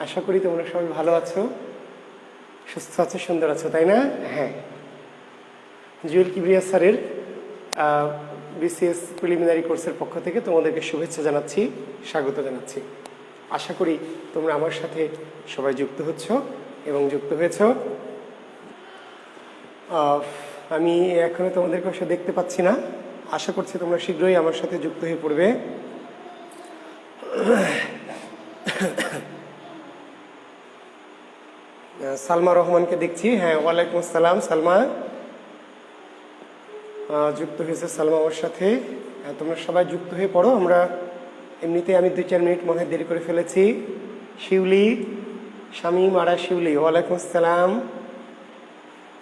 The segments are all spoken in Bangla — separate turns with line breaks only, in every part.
আশা করি তোমরা সবাই ভালো আছো, সুস্থ আছো, সুন্দর আছো, তাই না? হ্যাঁ, জুয়েল কিবরিয়া স্যারের বিসিএস প্রিলিমিনারি কোর্সের পক্ষ থেকে তোমাদেরকে শুভেচ্ছা জানাচ্ছি, স্বাগত জানাচ্ছি। আশা করি তোমরা আমার সাথে সবাই যুক্ত হচ্ছ এবং যুক্ত হয়েছ। আমি এখনো তোমাদেরকে অবশ্য দেখতে পাচ্ছি না, আশা করছি তোমরা শীঘ্রই আমার সাথে যুক্ত হয়ে পড়বে। সালমা রহমানকে দেখছি। হ্যাঁ, ওয়ালাইকুম আসসালাম সালমা, যুক্ত হয়েছে সালমা আমার সাথে। তোমরা সবাই যুক্ত হয়ে পড়ো। আমরা এমনিতে আমি 2-4 মিনিট মনে হয় দেরি করে ফেলেছি। শিউলি, শামীম আরা শিউলি, ওয়ালাইকুম আসসালাম।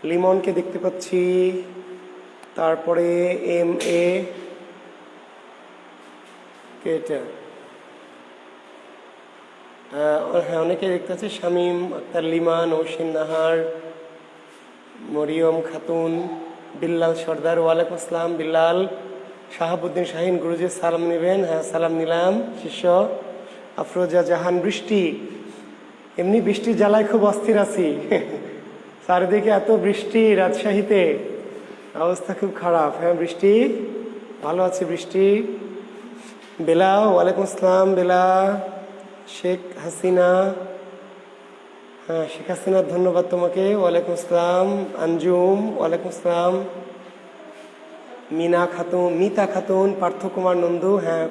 লিমনকে দেখতে পাচ্ছি, তারপরে MA কেটা, হ্যাঁ অনেকে দেখতে পাচ্ছি, শামীম আক্তার, লিমান, ওশিন নাহার, মরিয়ম খাতুন, বিল্লাল সর্দার, ওয়ালাইকুম আসসালাম বিল্লাল। শাহাবুদ্দিন শাহিন, গুরুজি সালাম নেবেন? হ্যাঁ সালাম নিলাম। শিষ্য আফরোজা জাহান, বৃষ্টি, এমনি বৃষ্টির জ্বালায় খুব অস্থির আছি। চারিদিকে এত বৃষ্টি, রাজশাহীতে অবস্থা খুব খারাপ। হ্যাঁ বৃষ্টি, ভালো আছে বৃষ্টি। বেলা, ওয়ালাইকুম আসসালাম বেলা। শেখ হাসিনা, হ্যাঁ শেখ হাসিনা, ধন্যবাদ তোমাকে, ওয়ালাইকুম আসসালাম। আঞ্জুম, ওয়ালাইকুম আসসালাম। মিনা খাতুন, মিতা খাতুন, পার্থ কুমার নন্দু, হ্যাঁ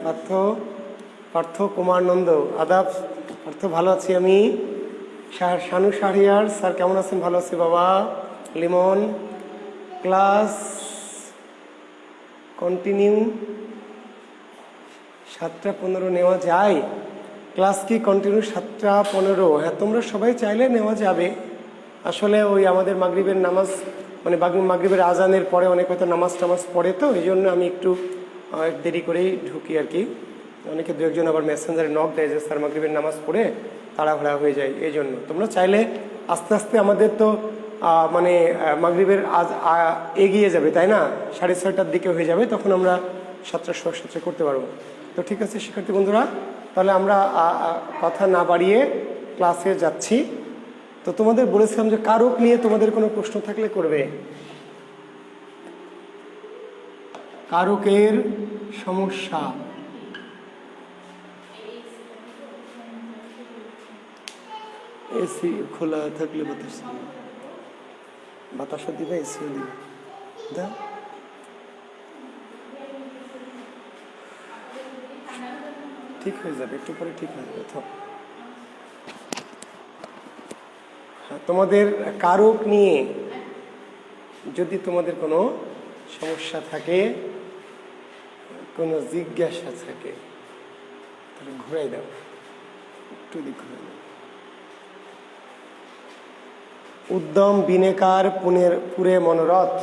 পার্থ কুমার নন্দু, আদাব পার্থ, ভালো আছি আমি। শানু শাহরিয়ার স্যার কেমন আছেন? ভালো আছি বাবা। লিমন, ক্লাস কন্টিনিউ 7:15 নেওয়া যায়? ক্লাস কি কন্টিনিউ 7:15? হ্যাঁ তোমরা সবাই চাইলে নেওয়া যাবে। আসলে ওই আমাদের মাগরিবের নামাজ, মানে মাগরিবের আজানের পরে অনেক হয়তো নামাজ টামাজ পড়ে, তো এই জন্য আমি একটু দেরি করেই ঢুকি আর কি। অনেকে 2-1জন আবার মেসেঞ্জারে নক দেয় যে স্যার মাগরিবের নামাজ পড়ে তাড়াহুড়া হয়ে যায়, এই জন্য। তোমরা চাইলে আস্তে আস্তে, আমাদের তো মানে মাগরিবের এগিয়ে যাবে তাই না, 6:30টার দিকে হয়ে যাবে, তখন আমরা 7:15 করতে পারবো। তো ঠিক আছে শিক্ষার্থী বন্ধুরা, তাহলে আমরা কথা না বাড়িয়ে ক্লাসে যাচ্ছি। তো তোমাদের বলেছিলাম যে কারক নিয়ে তোমাদের কোনো প্রশ্ন থাকলে করবে। কারকের সমস্যা, এসি খোলা থাকলে বাতাসও দিবে, এসিও দিবে, দাও। ঠিক হয়ে যাবে, একটু পরে ঠিক হয়ে যাবে। তোমাদের কারক নিয়ে যদি তোমাদের কোনো সমস্যা থাকে, কোনো জিজ্ঞাসা থাকে, তাহলে ঘুরাই দাও, একটু দিক ঘুরাই দাও। উদ্যম বিনেকার পুরে মনোরথ,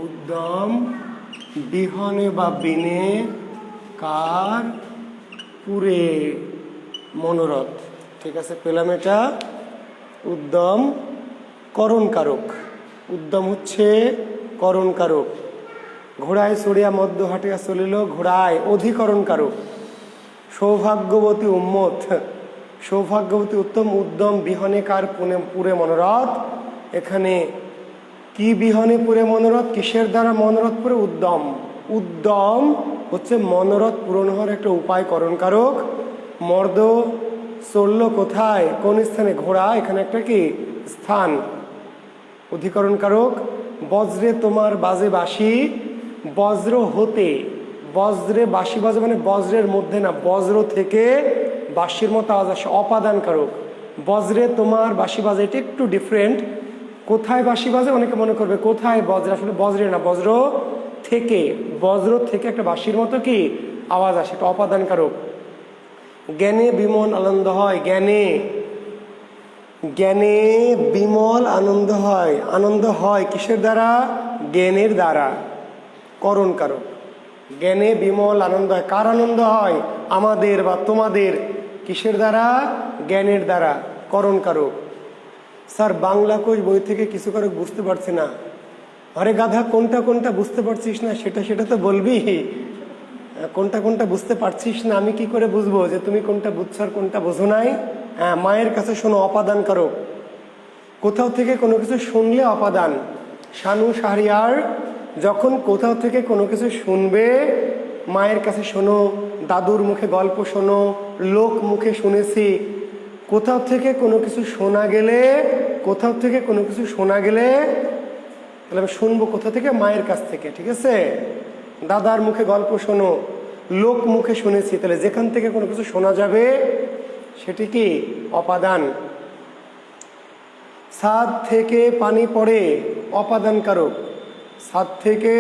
উদ্যম বিহনে বা বিনে কার পুরে মনোরথ, ঠিক আছে পেলাম এটা। উদ্যম করণ কারক, উদ্যম হচ্ছে করণ কারক। ঘোড়ায় চড়িয়া মধ্য হাটিয়া চলিল, ঘোড়ায় অধিকরণ কারক। সৌভাগ্যবতী উম্মত, সৌভাগ্যবতী উত্তম, উদ্যম বিহনে কার পুরে মনোরথ। এখানে কি বিহনে পুরে মনোরথ, কিসের দ্বারা মনোরথ পুরে? উদ্যম। উদ্যম হচ্ছে মনোরথ পূরণ হওয়ার একটা উপায়, করণ কারক। মর্দ চলল কোথায়, কোন স্থানে? ঘোড়া, এখানে একটা কি স্থান, অধিকরণ কারক। বজ্রে তোমার বাজে বাঁশি, বজ্র হতে, বজ্রে বাঁশি বাজে মানে বজ্রের মধ্যে না, বজ্র থেকে বাঁশির মতো আওয়াজ আসে, অপাদান কারক। বজ্রে তোমার বাঁশি বাজে, এটা একটু ডিফারেন্ট। কোথায় বাঁশি বাজে অনেকে মনে করবে কোথায় বজ্র, আসলে বজ্রে না, বজ্র থেকে, বজ্র থেকে একটা বাঁশির মতো কি আওয়াজ আসে, এটা অপাদান কারক। জ্ঞানে বিমল আনন্দ হয়, জ্ঞানে, জ্ঞানে বিমল আনন্দ হয়, আনন্দ হয় কিসের দ্বারা? জ্ঞানের দ্বারা, করণ কারক। জ্ঞানে বিমল আনন্দ হয়, কার আনন্দ হয়? আমাদের বা তোমাদের, কিসের দ্বারা? জ্ঞানের দ্বারা, করণ কারক। স্যার বাংলা কোষ বই থেকে কিছু কারক বুঝতে পারছি না। আরে গাধা, কোনটা কোনটা বুঝতে পারছিস না সেটা তো বলবি, কোনটা কোনটা বুঝতে পারছিস না, আমি কি করে বুঝবো যে তুমি কোনটা বুঝছো আর কোনটা বোঝো নাই? হ্যাঁ, মায়ের কাছে শোনো, অপাদান করো। কোথাও থেকে কোনো কিছু শুনলে অপাদান। শানু শাহরিয়ার যখন কোথাও থেকে কোনো কিছু শুনবে, মায়ের কাছে শোনো, দাদুর মুখে গল্প শোনো, লোক মুখে শুনেছি। কোথাও থেকে কোনো কিছু শোনা গেলে, কোথাও থেকে কোনো কিছু শোনা গেলে তাহলে আমি শুনবো কোথা থেকে? মায়ের কাছ থেকে, ঠিক আছে? দাদার মুখে গল্প শোনো, লোক মুখে শুনেছি, তাহলে যেখান থেকে কোনো কিছু শোনা যাবে সেটি কি? অপাদান। ছাদ থেকে পানি পড়ে, অপাদান কারক। ছাদ থেকে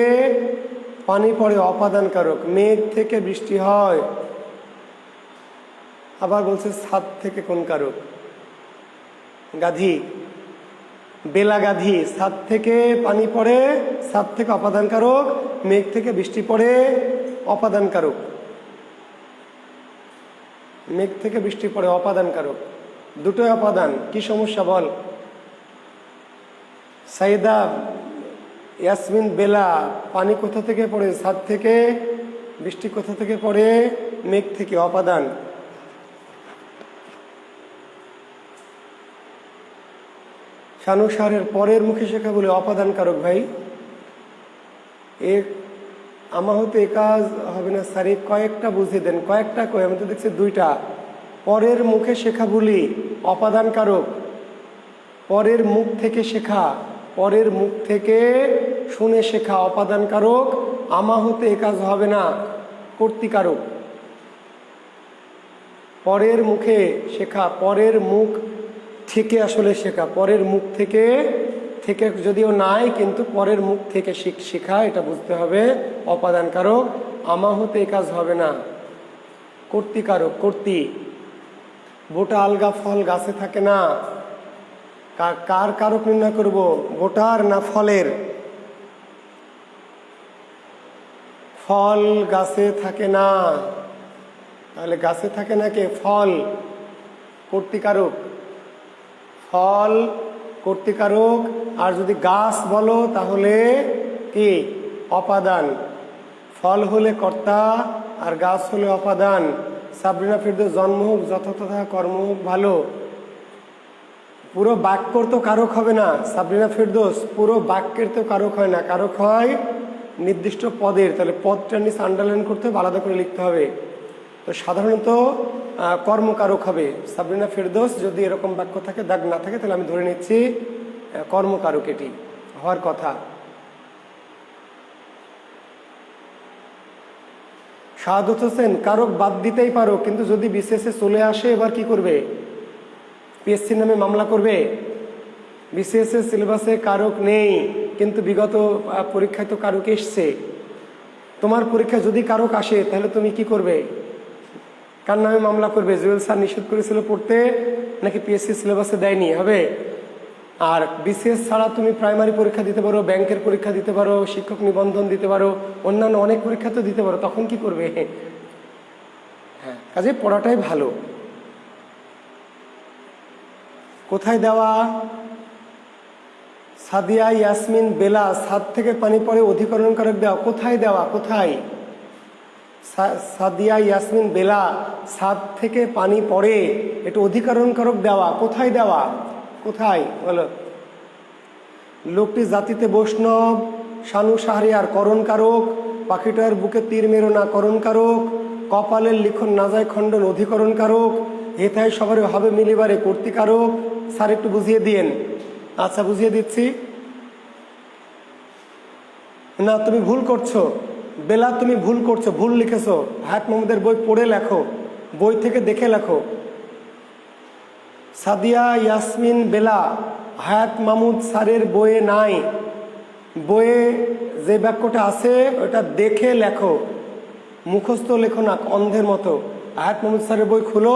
পানি পড়ে, অপাদান কারক। মেঘ থেকে বৃষ্টি হয়, আবার বলছে ছাদ থেকে কোন কারক? গাধি, বেলা গাধি। ছাদ থেকে পানি পড়ে, ছাদ থেকে অপাদান কারক। মেঘ থেকে বৃষ্টি পড়ে, অপাদান কারক। মেঘ থেকে বৃষ্টি পড়ে, অপাদান কারক। দুটোই অপাদান। কি সমস্যা বল? সাইদা ইয়াসমিন বেলা, পানি কোথা থেকে পড়ে? ছাদ থেকে। বৃষ্টি কোথা থেকে পড়ে? মেঘ থেকে, অপাদান। শানু শাহরের পরের মুখে শেখা বলে অপাদান কারক। ভাই আমার হতে এ কাজ হবে না স্যার, কয়েকটা বুঝিয়ে দেন। কয়েকটা কই? আমি তো দেখছি দুইটা। পরের মুখে শেখা বলি অপাদান কারক। পরের মুখ থেকে শেখা, পরের মুখ থেকে শুনে শেখা অপাদান কারক। আমা হতে এ কাজ হবে না, কর্তৃকারক। পরের মুখে শেখা, পরের মুখ থেকে আসলে শেখা, পরের মুখ থেকে, থেকে যদিও নাই কিন্তু পরের মুখ থেকে শেখা, এটা বুঝতে হবে অপাদান কারক। আমা হতে এ কাজ হবে না, কর্তৃকারক। কর্তৃ। বোটা আলগা ফল গাছে থাকে না, কার কারক নির্ণয় করব? বোটার না ফলের? ফল গাছে থাকে না, তাহলে গাছে থাকে না কে? ফল। কর্তৃকারক। ফল কর্তৃকারক। আর যদি গাছ বলো তাহলে কি? অপাদান। ফল হলে কর্তা আর গাছ হলে অপাদান। সাবরিনা ফেরদৌস, জন্ম হোক যথাযথ, কর্ম হোক ভালো। পুরো বাক্যর তো কারক হবে না সাবরিনা ফেরদৌস, পুরো বাক্যের তো কারক হয় না, কারক হয় নির্দিষ্ট পদের। তাহলে পদটা নিচে আন্ডারলাইন করতে হবে, আলাদা করে লিখতে হবে। তো সাধারণত কর্মকারক হবে সাবরিনা ফেরদৌস। যদি এরকম বাক্য থাকে, দাগ না থাকে, তাহলে আমি ধরে নিচ্ছি কর্মকারক এটি হওয়ার কথা। শাহাদত হোসেন, কারক বাদ দিতেই পারো, কিন্তু যদি বিসিএসে চলে আসে এবার কি করবে? পিএসসির নামে মামলা করবে। বিসিএসের সিলেবাসে কারক নেই, কিন্তু বিগত পরীক্ষায় তো কারক এসছে। তোমার পরীক্ষায় যদি কারক আসে তাহলে তুমি কি করবে? কার নামে মামলা করবে? জুয়েল স্যার নিষেধ করেছিল পড়তে, নাকি পিএসসি সিলেবাসে দেয়নি? হবে। আর বিসিএস ছাড়া তুমি প্রাইমারি পরীক্ষা দিতে পারো, ব্যাংকের পরীক্ষা দিতে পারো, শিক্ষক নিবন্ধন দিতে পারো, অন্যান্য অনেক পরীক্ষা তো দিতে পারো। তখন কি করবে? হ্যাঁ, কাজে পড়াটাই ভালো। কোথায় দেওয়া? সাদিয়া ইয়াসমিন বেলা, ছাদ থেকে পানি পড়ে, অধিকরণ কারক দেওয়া। কোথায় দেওয়া? কোথায়? সাদিয়া ইয়াসমিন বেলা, ছাদ থেকে পানি পড়ে, এটা অধিকরণ কারক দেওয়া। কোথায় দেওয়া? কোথায় বলো? লোকটি জাতিতে বৈষ্ণব, শানু শাহরিয়ার, করণ কারক। পাখিটার বুকে তীর মেরো না, করণ কারক। কপালের লিখন না যায় খণ্ডন, অধিকরণ কারক। হেথায় সবার ভাবে মিলিবারে, কর্তৃকারক। স্যার একটু বুঝিয়ে দিয়েন। আচ্ছা, বুঝিয়ে দিচ্ছি। না, তুমি ভুল করছো বেলা, তুমি ভুল করছো, ভুল লিখেছো। হায়াত মাহমুদের বই পড়ে লেখো, বই থেকে দেখে লেখো। সাদিয়া ইয়াসমিন বেলা হায়াত মাহমুদ স্যারের বইয়ে নাই। বইয়ে যে বাক্যটা আছে ওটা দেখে লেখো, মুখস্থ লেখো না অন্ধের মতো। হায়াত মাহমুদ স্যারের বই খুলো,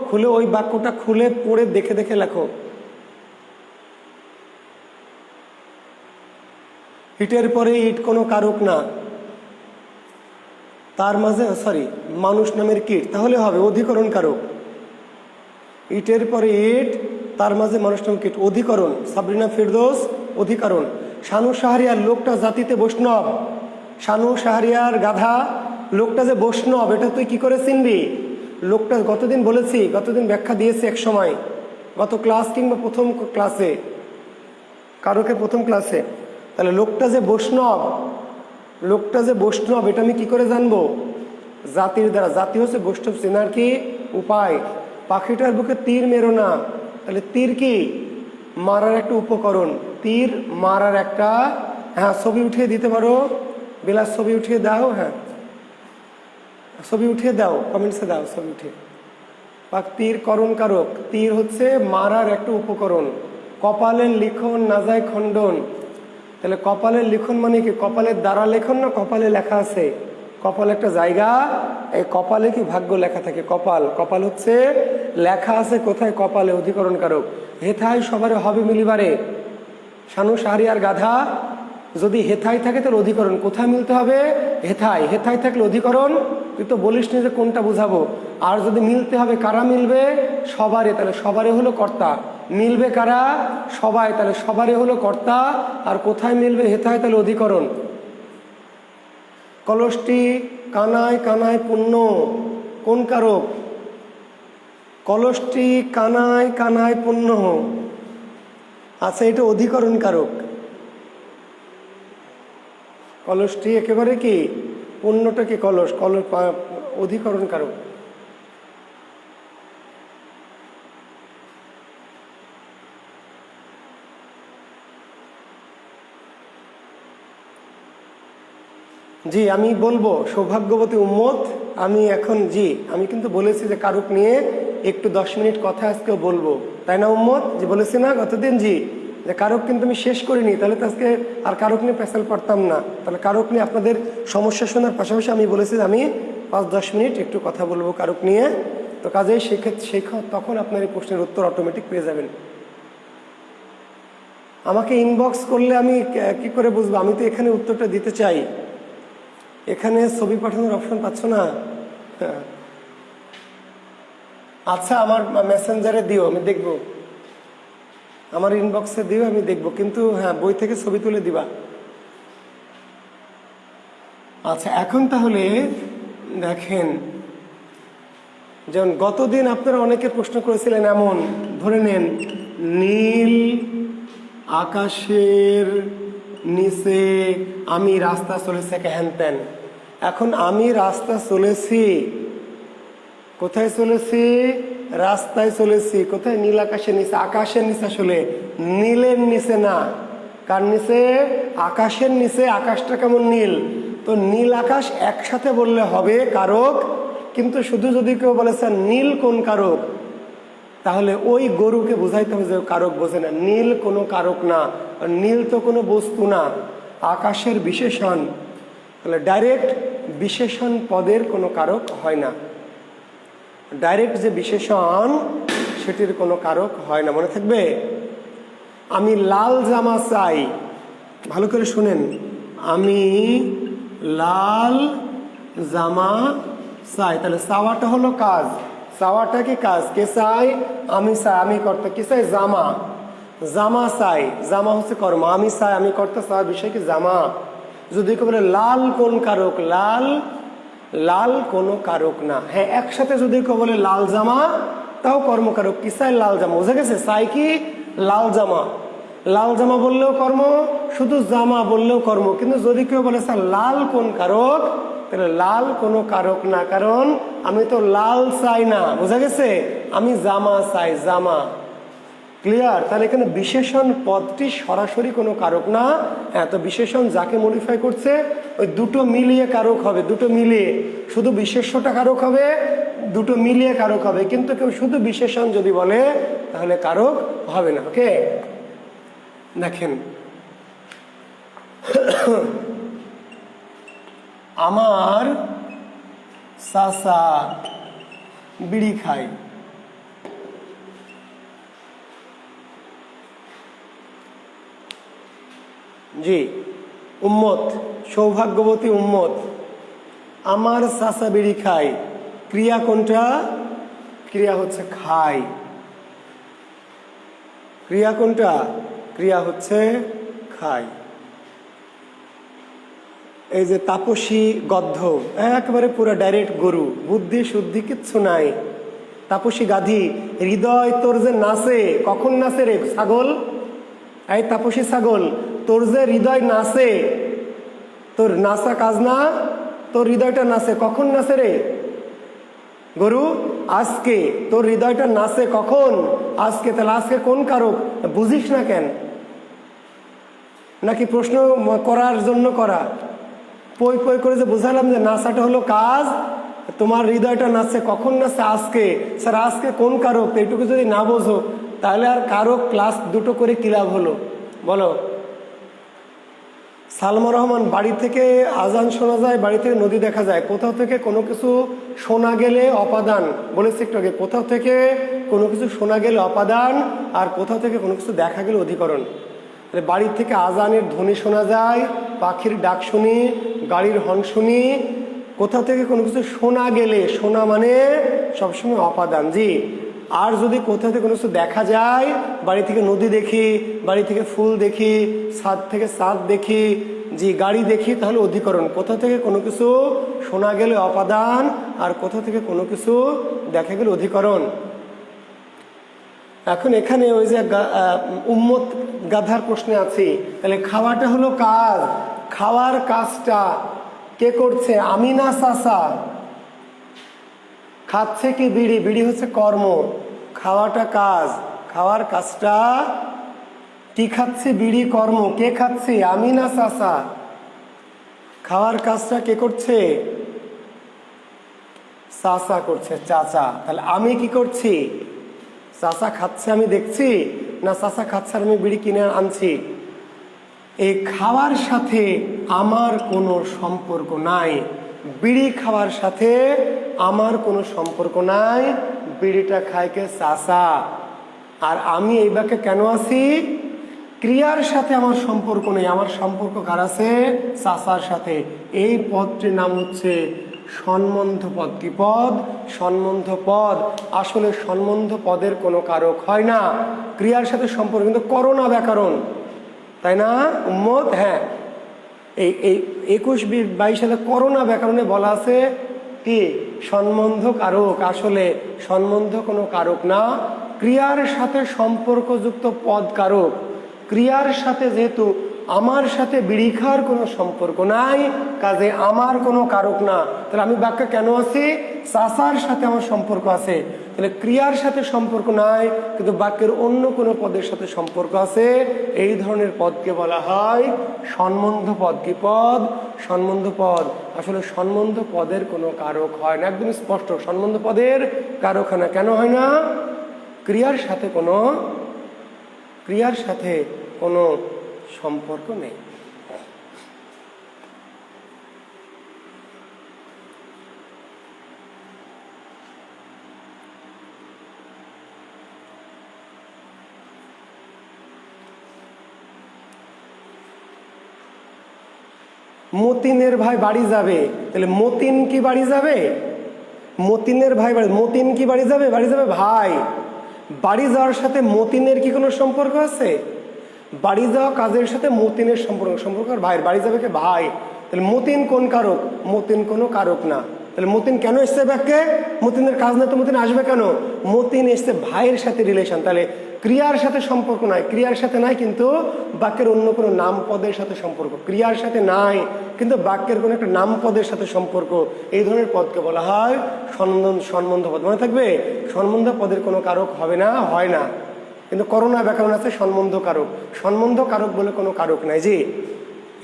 খুলে ওই বাক্যটা খুলে পড়ে দেখে দেখে লেখো। ইটের পরে ইট কোনো কারক না, তার মাঝে মানুষ নামের কীট, তাহলে হবে অধিকরণ কারক। ইটের পরে ইট, তার মাঝে মানুষ নামের কীট, অধিকরণ। সাবরিনা ফেরদৌস, অধিকরণ। শানু শাহরিয়ার, লোকটা জাতিতে বৈষ্ণব। শানু শাহরিয়ার গাধা, লোকটা যে বৈষ্ণব এটা তুই কি করে চিনবি? লোকটা গতদিন বলেছি, গতদিন ব্যাখ্যা দিয়েছি এক সময়, গত ক্লাস কিংবা প্রথম ক্লাসে, কারকের প্রথম ক্লাসে। তাহলে লোকটা যে বৈষ্ণব, লোকটা যে বৈষ্ণব এটা আমি কি করে জানবো? জাতির দ্বারা। জাতি হচ্ছে বৈষ্ণব চেনার কি উপায়। পাখিটার বুকে তীর মেরো না, তাহলে তীর কি? মারার একটা উপকরণ। তীর মারার একটা, হ্যাঁ ছবি উঠিয়ে দিতে পারো বিলাস, ছবি উঠিয়ে দাও। হ্যাঁ ছবি উঠিয়ে দাও, কমেন্টসে দাও ছবি উঠিয়ে। তীর করণ কারক। তীর হচ্ছে মারার একটা উপকরণ। কপালের লিখন না যায় খণ্ডন। তাহলে কপালের লিখন মানে কি? কপালের দ্বারা লেখন না কপালে লেখা আছে? কপাল একটা জায়গা, এই কপালে কি ভাগ্য লেখা থাকে? কপাল, কপাল হচ্ছে লেখা আছে কোথায়? কপালে, অধিকরণ কারক। হেথায় সবারে হবে মিলিবারে, শানু সাহারি আর গাধা। যদি হেথায় থাকে তাহলে অধিকরণ কোথায় মিলতে হবে? হেথায়। হেথায় থাকলে অধিকরণ। তুই তো বলিস নি যে কোনটা বুঝাবো। আর যদি মিলতে হবে, কারা মিলবে? সবারে, তাহলে সবারে হলো কর্তা। মিলবে কারা? সবাই, তাহলে সবারে হলো কর্তা। আর কোথায় মিলবে? হেথায়, তাহলে অধিকরণ। কলসটি কানায় কানায় পূর্ণ, কোন কারক? কলসটি কানায় কানায় পূর্ণ। আচ্ছা, এটা অধিকরণ কারক। কলসটি একেবারে কি পূর্ণটা কি? কলস, কলস অধিকরণ কারক। জি আমি বলবো সৌভাগ্যবতী উম্মত। আমি এখন আমি কিন্তু বলেছি যে কারক নিয়ে একটু 10 মিনিট কথা আজকেও বলবো, তাই না উম্মত? বলেছি না গতদিন যে কারক কিন্তু আমি শেষ করিনি, তাহলে তো আজকে আর কারক নিয়ে পেশাল পারতাম না। তাহলে কারক নিয়ে আপনাদের সমস্যা শোনার পাশাপাশি আমি বলেছি যে আমি 5-10 মিনিট একটু কথা বলবো কারক নিয়ে। তো কাজেই সেক্ষেত্রে তখন আপনার এই প্রশ্নের উত্তর অটোমেটিক পেয়ে যাবেন। আমাকে ইনবক্স করলে আমি কি করে বুঝবো? আমি তো এখানে উত্তরটা দিতে চাই। এখানে ছবি পাঠানোর অপশন পাচ্ছ না? আচ্ছা, আমার মেসেঞ্জারে দিও, আমি দেখব। আমার ইনবক্সে দিও, আমি দেখব। কিন্তু হ্যাঁ, বই থেকে ছবি তুলে দিবা। আচ্ছা, এখন তাহলে দেখেন, যেমন গতদিন আপনারা অনেকে প্রশ্ন করেছিলেন, এমন ধরে নেন নীল আকাশের নিচে আমি রাস্তা চলেছে হ্যান ত্যান। এখন আমি রাস্তা চলেছি, কোথায় চলেছি? রাস্তায় চলেছি। কোথায়? নীল আকাশের নিচে। আকাশের নিচে আসলে নীলের নিচে না। কার নিচে? আকাশের নিচে। আকাশটা কেমন? নীল। তো নীল আকাশ একসাথে বললে হবে কারক, কিন্তু শুধু যদি কেউ বলে স্যার নীল কোন কারক, তাহলে ওই গরুকে বোঝাইতে হবে যে কারক বোঝে না। নীল কোনো কারক না, নীল তো কোনো বস্তু না, আকাশের বিশেষণ। তাহলে ডাইরেক্ট বিশেষণ পদের কোনো কারক হয় না। ডাইরেক্ট যে বিশেষণ সেটির কোনো কারক হয় না, মনে থাকবে। আমি লাল জামা চাই, ভালো করে শুনেন, আমি লাল জামা চাই। তাহলে চাওয়াটা হলো কাজ। চাওয়াটা কি কাজ? কে চাই? আমি চাই, আমি কর্তা। কি চাই? জামা। জামা চাই, জামা হচ্ছে কর্ম। আমি চাই, আমি কর্তা, চাওয়ার বিষয় কি? জামা। যদি কেউ বলে লাল কোন কারক? লাল, লাল কোনো কারক না। হ্যাঁ, একসাথে যদি কেউ বলে লাল জামা, তাও কর্মকারক। কি চাই? লাল জামা। বুঝে গেছে? চাই কি? লাল জামা। লাল জামা বললেও কর্ম, শুধু জামা বললেও কর্ম। কিন্তু যদি কেউ বলে স্যার লাল কোন কারক, তাহলে লাল কোনো কারক না, কারণ আমি তো লাল চাই না। বোঝা গেছে? আমি জামা চাই, জামা। ক্লিয়ার? তাহলে এখানে বিশেষণ পদটি সরাসরি কোনো কারক না। হ্যাঁ, তো বিশেষণ যাকে মডিফাই করছে ওই দুটো মিলিয়ে কারক হবে। দুটো মিলিয়ে, শুধু বিশেষ্যটা কারক হবে, দুটো মিলিয়ে কারক হবে। কিন্তু কেউ শুধু বিশেষণ যদি বলে তাহলে কারক হবে না। ওকে, দেখেন, আমার চাচা বিড়ি খায়। উম্মত, সৌভাগ্যবতী উম্মত। আমার চাচা বিড়ি খায়, ক্রিয়া কোনটা? ক্রিয়া হচ্ছে খায়। ক্রিয়া কোনটা? ক্রিয়া হচ্ছে খায়। এই যে তাপসী গদ্ধ, একেবারে পুরো ডাইরেক্ট গরু, বুদ্ধি শুদ্ধি কিচ্ছু নাই। তাপসী গাধী, হৃদয় তোর যে নাচে, কখন নাচে রে ছাগল? এই তাপসী ছাগল, তোর যে হৃদয় নাচে, তোর নাচা কাজ না, তোর হৃদয়টা নাচে, কখন নাচে রে গরু? আজকে তোর হৃদয়টা নাচে, কখন? আজকে। তাহলে আজকে কোন কারক বুঝিস না কেন? নাকি প্রশ্ন করার জন্য করা? পই পই করে যে বুঝালাম যে নাচাটা হলো কাজ, তোমার হৃদয়টা নাচছে, কখন নাচছে? আজকে। স্যার আজকে কোন কারক? এইটুকু যদি না বোঝো তাহলে আর কারক ক্লাস দুটো করে কি লাভ হলো বলো? সালমা রহমান, বাড়ি থেকে আজান শোনা যায়, বাড়ি থেকে নদী দেখা যায়, কোথাও থেকে কোনো কিছু শোনা গেলে অপাদান, বলেছি একটু আগে, কোথাও থেকে কোনো কিছু শোনা গেলে অপাদান, আর কোথাও থেকে কোনো কিছু দেখা গেলে অধিকরণ। বাড়ি থেকে আজানের ধ্বনি শোনা যায়, পাখির ডাক শুনি, গাড়ির হর্ন শুনি, কোথাও থেকে কোনো কিছু শোনা গেলে, শোনা মানে সবসময় অপাদান, জি। আর যদি কোথাও থেকে কোনো কিছু দেখা যায়, বাড়ি থেকে নদী দেখি, বাড়ি থেকে ফুল দেখি, ছাদ থেকে ছাদ দেখি, জি, গাড়ি দেখি, তাহলে অধিকরণ। কোথাও থেকে কোনো কিছু শোনা গেলে অপাদান, আর কোথাও থেকে কোনো কিছু দেখা গেলে অধিকরণ। এখন এখানে ওই যে উম্মত গাধার প্রশ্নে আছি, তাহলে খাওয়াটা হলো কাজ, খাওয়ার কাজটা কে করছে? আমি না চাচা। খাচ্ছে কি বিড়ি? বিড়ি হচ্ছে কর্ম, খাওয়াটা কাজ, খাওয়ার কাজটা কি খাচ্ছে? বিড়ি কর্ম। কে খাচ্ছে? আমি না চাচা। খাওয়ার কাজটা কে করছে? চাচা করছে, চাচা। তাহলে আমি কি করছি? চাচা খাচ্ছে আমি দেখছি, না চাচা খাচ্ছে আর আমি বিড়ি কিনে আনছি? এই খাওয়ার সাথে আমার কোনো সম্পর্ক নাই, বিড়ি খাওয়ার সাথে আমার কোনো সম্পর্ক নাই। বিড়িটা খায় কে? চাচা। আর আমি এই বাক্যে কেন আছি? ক্রিয়ার সাথে আমার সম্পর্ক নেই, আমার সম্পর্ক কার আছে? চাচার সাথে। এই পদটির নাম হচ্ছে সম্বন্ধ পদ। কি পদ? সম্বন্ধ পদ। আসলে সম্বন্ধ পদের কোনো কারক হয় না, ক্রিয়ার সাথে সম্পর্ক। কিন্তু করোনা ব্যাকরণ, তাই না উম্মত? হ্যাঁ, এই 21-22 সালে করোনা ব্যাকরণে বলা আছে কি? সম্বন্ধ কারক। আসলে সম্বন্ধ কোনো কারক না, ক্রিয়ার সাথে সম্পর্কযুক্ত পদ কারক। ক্রিয়ার সাথে যেহেতু আমার সাথে বিড়ি খাওয়ার কোনো সম্পর্ক নাই, কাজে আমার কোনো কারক না। তাহলে আমি বাক্যে কেন আছি? চাচার সাথে আমার সম্পর্ক আছে। তাহলে ক্রিয়ার সাথে সম্পর্ক নাই, কিন্তু বাক্যের অন্য কোনো পদের সাথে সম্পর্ক আছে। এই ধরনের পদকে বলা হয় সম্বন্ধ পদ। কি পদ? সম্বন্ধ পদ। আসলে সম্বন্ধ পদের কোনো কারক হয় না, একদম স্পষ্ট। সম্বন্ধ পদের কারক হয় না। কেন হয় না? ক্রিয়ার সাথে কোনো সম্পর্ক নেই। মতিনের ভাই বাড়ি যাবে, তাহলে মতিন কি বাড়ি যাবে? মতিনের ভাই বাড়ি, মতিন কি বাড়ি যাবে? বাড়ি যাবে ভাই। বাড়ি যাওয়ার সাথে মতিনের কি কোনো সম্পর্ক আছে? বাড়ি যাওয়া কাজের সাথে মতিনের সম্পর্ক আর ভাইয়ের। বাড়ি যাবে কে? ভাই। তাহলে মতিন কোন কারক? মতিন কোনো কারক না। তাহলে মতিন কেন এসছে ব্যাকে? মতিনের কাজ না তো মতিন আসবে কেন? মতিন এসছে ভাইয়ের সাথে রিলেশন। তাহলে ক্রিয়ার সাথে সম্পর্ক নাই, ক্রিয়ার সাথে নাই কিন্তু বাক্যের অন্য কোনো নাম পদের সাথে সম্পর্ক। ক্রিয়ার সাথে নাই কিন্তু বাক্যের কোনো একটা নাম পদের সাথে সম্পর্ক। এই ধরনের পদকে বলা হয় সম্বন্ধ পদ। মনে থাকবে, সম্বন্ধ পদের কোনো কারক হবে না, হয় না। কিন্তু করোনা ব্যাকরণ আছে সম্বন্ধ কারক। সম্বন্ধ কারক বলে কোনো কারক নাই, জি।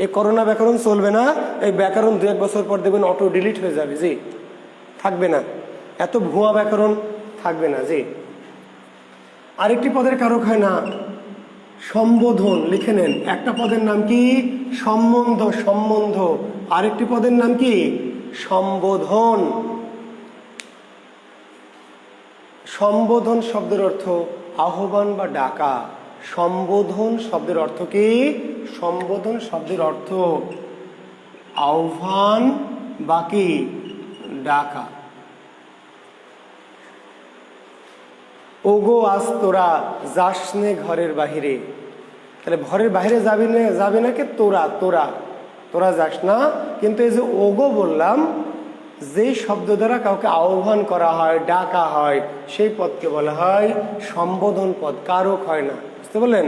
এই করোনা ব্যাকরণ চলবে না। এই ব্যাকরণ 2-1 বছর পর দেখবেন অটো ডিলিট হয়ে যাবে, জি, থাকবে না। এত ভুয়া ব্যাকরণ থাকবে না, জি। আরেকটি পদের কারক হয় না সম্বোধন। লিখে নেন, একটা পদের নাম কি? সম্বন্ধ। আরেকটি পদের নাম কি? সম্বোধন। সম্বোধন শব্দের অর্থ আহ্বান বা ডাকা। সম্বোধন শব্দের অর্থ কি? সম্বোধন শব্দের অর্থ আহ্বান বা কি? ডাকা। ওগো আজ তোরা যাস নে ঘরের বাহিরে। তাহলে ঘরের বাইরে যাবে না কে? তোরা। তোরা যাস না। কিন্তু এই যে ওগো বললাম, যেই শব্দ দ্বারা কাউকে আহ্বান করা হয়, ডাকা হয়, সেই পদকে বলা হয় সম্বোধন পদ, কারক হয় না। বুঝতে বললেন?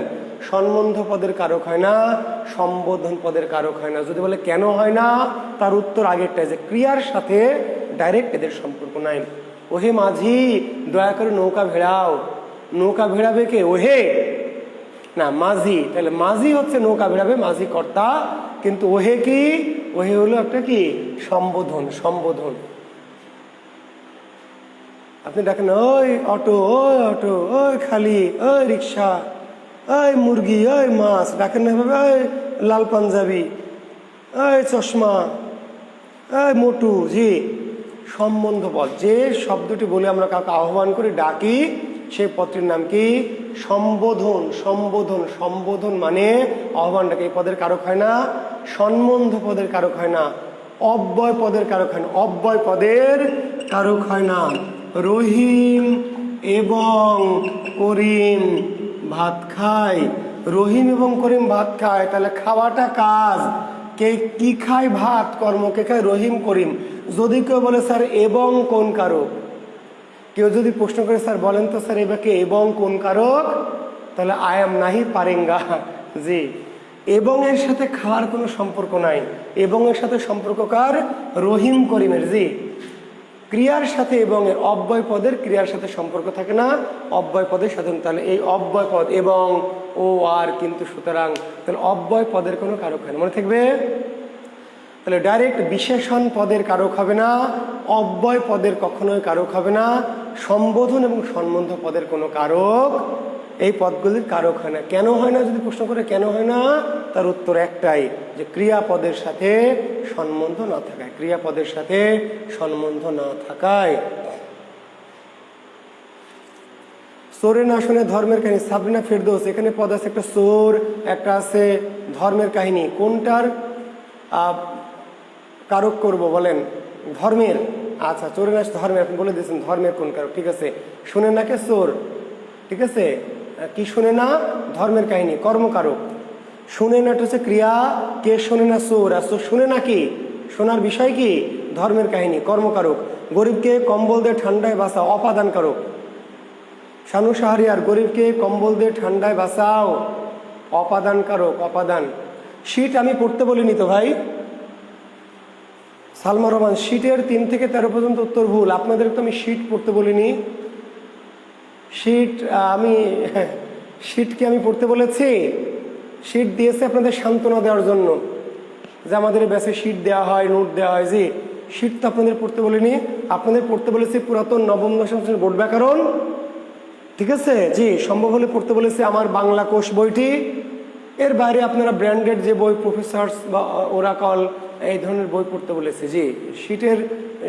সম্বন্ধ পদের কারক হয় না, সম্বোধন পদের কারক হয় না। যদি বলে কেন হয় না, তার উত্তর আগেরটাই, যে ক্রিয়ার সাথে ডাইরেক্ট এদের সম্পর্ক নাই। ওহে মাঝি, দয়া করে নৌকা ভেড়াও। নৌকা ভেড়াবে কে? ওহে না, মাঝি। তাহলে মাঝি হচ্ছে নৌকা ভেড়াবে, মাঝি কর্তা। কিন্তু ওহে কি? ওহে হলো একটা কি? সম্বোধন, সম্বোধন। আপনি ডাকেন ওই অটো, ওই অটো, ওই খালি, ওই রিক্সা, ওই মুরগি, ওই মাছ, ডাকেন না এভাবে? ওই লাল পাঞ্জাবি, ওই চশমা, ওই মোটু। জি, সম্বন্ধ পদ। যে শব্দটি বলে আমরা কাউকে আহ্বান করে ডাকি, সেই পদটির নাম কি? সম্বোধন। সম্বোধন, সম্বোধন মানে আহ্বান ডাকে। এই পদের কারক হয় না, সম্বন্ধ পদের কারক হয় না, অব্যয় পদের কারক হয় না, অব্যয় পদের কারক হয় না। রহিম এবং করিম ভাত খায়। রহিম এবং করিম ভাত খায়, তাহলে খাওয়াটা কাজ। কে কি খায়? ভাত, কর্ম কে খায়? রহিম করিম। যদি কেউ বলে স্যার এবং কোন কারক, কেউ যদি প্রশ্ন করে স্যার বলেন তো স্যার এবারে এবং কোন কারক, তাহলে আই এম নাহি পারেঙ্গা। জি, এবং এর সাথে খাওয়ার কোনো সম্পর্ক নাই। এবং এর সাথে সম্পর্ক কার? রহিম করিমের। জি, ক্রিয়ার সাথে এবং এর, অব্যয় পদের ক্রিয়ার সাথে সম্পর্ক থাকে না, অব্যয় পদের সাথে। তাহলে এই অব্যয় পদ এবং ও আর কিন্তু, সুতরাং তাহলে অব্যয় পদের কোনো কারক হয় না, মনে থাকবে? তাহলে ডাইরেক্ট বিশেষণ পদের কারক হবে না, অব্যয় পদের কখনোই কারক হবে না, সম্বোধন এবং সম্বন্ধ পদের কোনো কারক এই পদগুলির কারক হয় না। কেন হয় না যদি প্রশ্ন করে কেন হয় না, তার উত্তর একটাই, যে ক্রিয়াপদের সাথে সম্বন্ধ না থাকায়। ক্রিয়াপদের সাথে সম্বন্ধ না থাকায়। চোরে না শুনে ধর্মের কাহিনী, সাবরিনা ফেরদৌস। এখানে পদ আছে একটা চোর, একটা আছে ধর্মের কাহিনী। কোনটার কারক করব বলেন? ধর্মের। আচ্ছা, চোরে না ধর্মের, আপনি বলে দিয়েছেন ধর্মের কোন কারক। ঠিক আছে, শুনে না কে? চোর। ঠিক আছে, কি শুনে না? ধর্মের কাহিনী, কর্মকারক। শুনে না হচ্ছে ক্রিয়া, কে শোনে না? চোর। আর চোর শুনে না কি? শোনার বিষয় কি? ধর্মের কাহিনী, কর্মকারক। গরিবকে কম্বল দিয়ে ঠান্ডায় বাঁচাও, অপাদান কারক। শানু শাহরিয়ার, গরিবকে কম্বল দিয়ে ঠান্ডায় বাঁচাও, অপাদান কারক, অপাদান। শীত আমি পড়তে বলিনি তো ভাই। সালমা রহমান, শীতের 3 থেকে 13 পর্যন্ত উত্তর ভুল। আপনাদের তো আমি শীত পড়তে বলিনি। শীত আমি শীতকে আমি পড়তে বলেছি? শীত দিয়েছে আপনাদের সান্ত্বনা দেওয়ার জন্য, যে আমাদের ব্যাসে শীত দেওয়া হয়, নোট দেওয়া হয়। জি, শীত তো আপনাদের পড়তে বলিনি। আপনাদের পড়তে বলেছি পুরাতন নবম দশম শ্রেণীর বোর্ড ব্যাকরণ। ঠিক আছে, জি, সম্ভব হলে পড়তে বলেছি আমার বাংলা কোষ বইটি। এর বাইরে আপনারা ব্র্যান্ডেড যে বই, প্রফেসর্স বা ওরাকল, এই ধরনের বই পড়তে বলেছি। জি,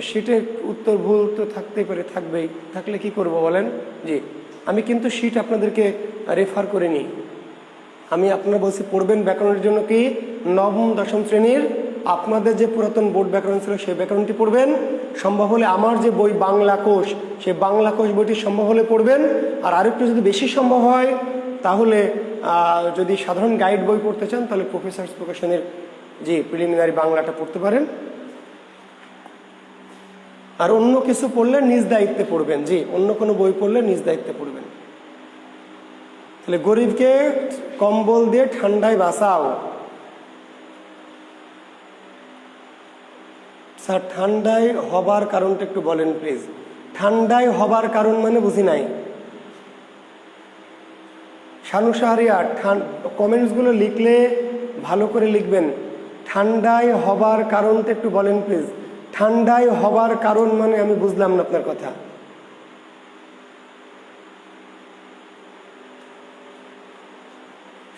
শীতের উত্তর ভুল তো থাকতেই পারে, থাকবেই। থাকলে কি করব বলেন? জি, আমি কিন্তু শীত আপনাদেরকে রেফার করিনি। আমি আপনারা বলছি পড়বেন ব্যাকরণের জন্য কি নবম দশম শ্রেণীর আপনাদের যে পুরাতন বোর্ড ব্যাকরণ ছিল সেই ব্যাকরণটি পড়বেন। সম্ভব হলে আমার যে বই বাংলা কোষ, সেই বাংলা কোষ বইটি সম্ভব হলে পড়বেন। আর আরেকটু যদি বেশি সম্ভব হয়, তাহলে যদি সাধারণ গাইড বই পড়তে চান, তাহলে প্রফেসর্স প্রকাশনের যে প্রিলিমিনারি বাংলাটা পড়তে পারেন। আর অন্য কিছু পড়লে নিজ দায়িত্বে পড়বেন। জি, অন্য কোনো বই পড়লে নিজ দায়িত্বে পড়বেন। তাহলে গরিবকে কম্বল দিয়ে ঠান্ডায় বাঁচাও। স্যার, ঠান্ডায় হবার কারণটা একটু বলেন প্লিজ। ঠান্ডায় হবার কারণ মানে বুঝি নাই। শানু শাহরিয়ার, কমেন্টসগুলো লিখলে ভালো করে লিখবেন। ঠান্ডায় হবার কারণটা একটু বলেন প্লিজ। ঠান্ডায় হবার কারণ মানে আমি বুঝলাম না আপনার কথা।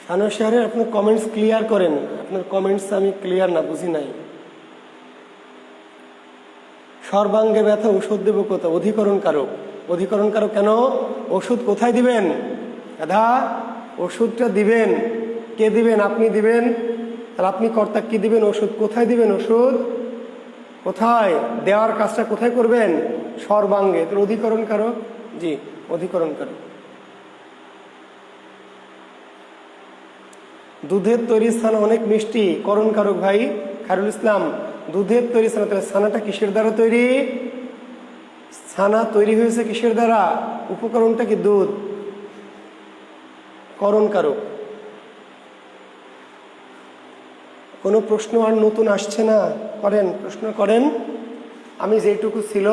শানু শাহরিয়ার, আপনি কমেন্টস ক্লিয়ার করেন। আপনার কমেন্টস আমি ক্লিয়ার না, বুঝি নাই। সর্বাঙ্গে ব্যথা ওষুধ দেব কোথায়? অধিকরণ কারক। অধিকরণ কারক কেন? ওষুধ কোথায় দিবেন? দাদা, ওষুধটা দিবেন কে দিবেন? আপনি দিবেন। আর আপনি কর্তা কি দিবেন? ওষুধ কোথায় দিবেন? ওষুধ কোথায় দেওয়ার কাজটা কোথায় করবেন? সর্বাঙ্গে। তো অধিকরণ কারক। জি, অধিকরণ কারক। দুধের তৈরি ছানা অনেক মিষ্টি, করণ কারক ভাই খায়রুল ইসলাম। দুধের তৈরি ছানা, তাহলে ছানাটা কিসের দ্বারা তৈরি? ছানা তৈরি হয়েছে কিসের দ্বারা? উপকরণটা কি? দুধ, করণ কারক। কোনো প্রশ্ন আর নতুন আসছে না? করেন, প্রশ্ন করেন। আমি যেটুকু ছিল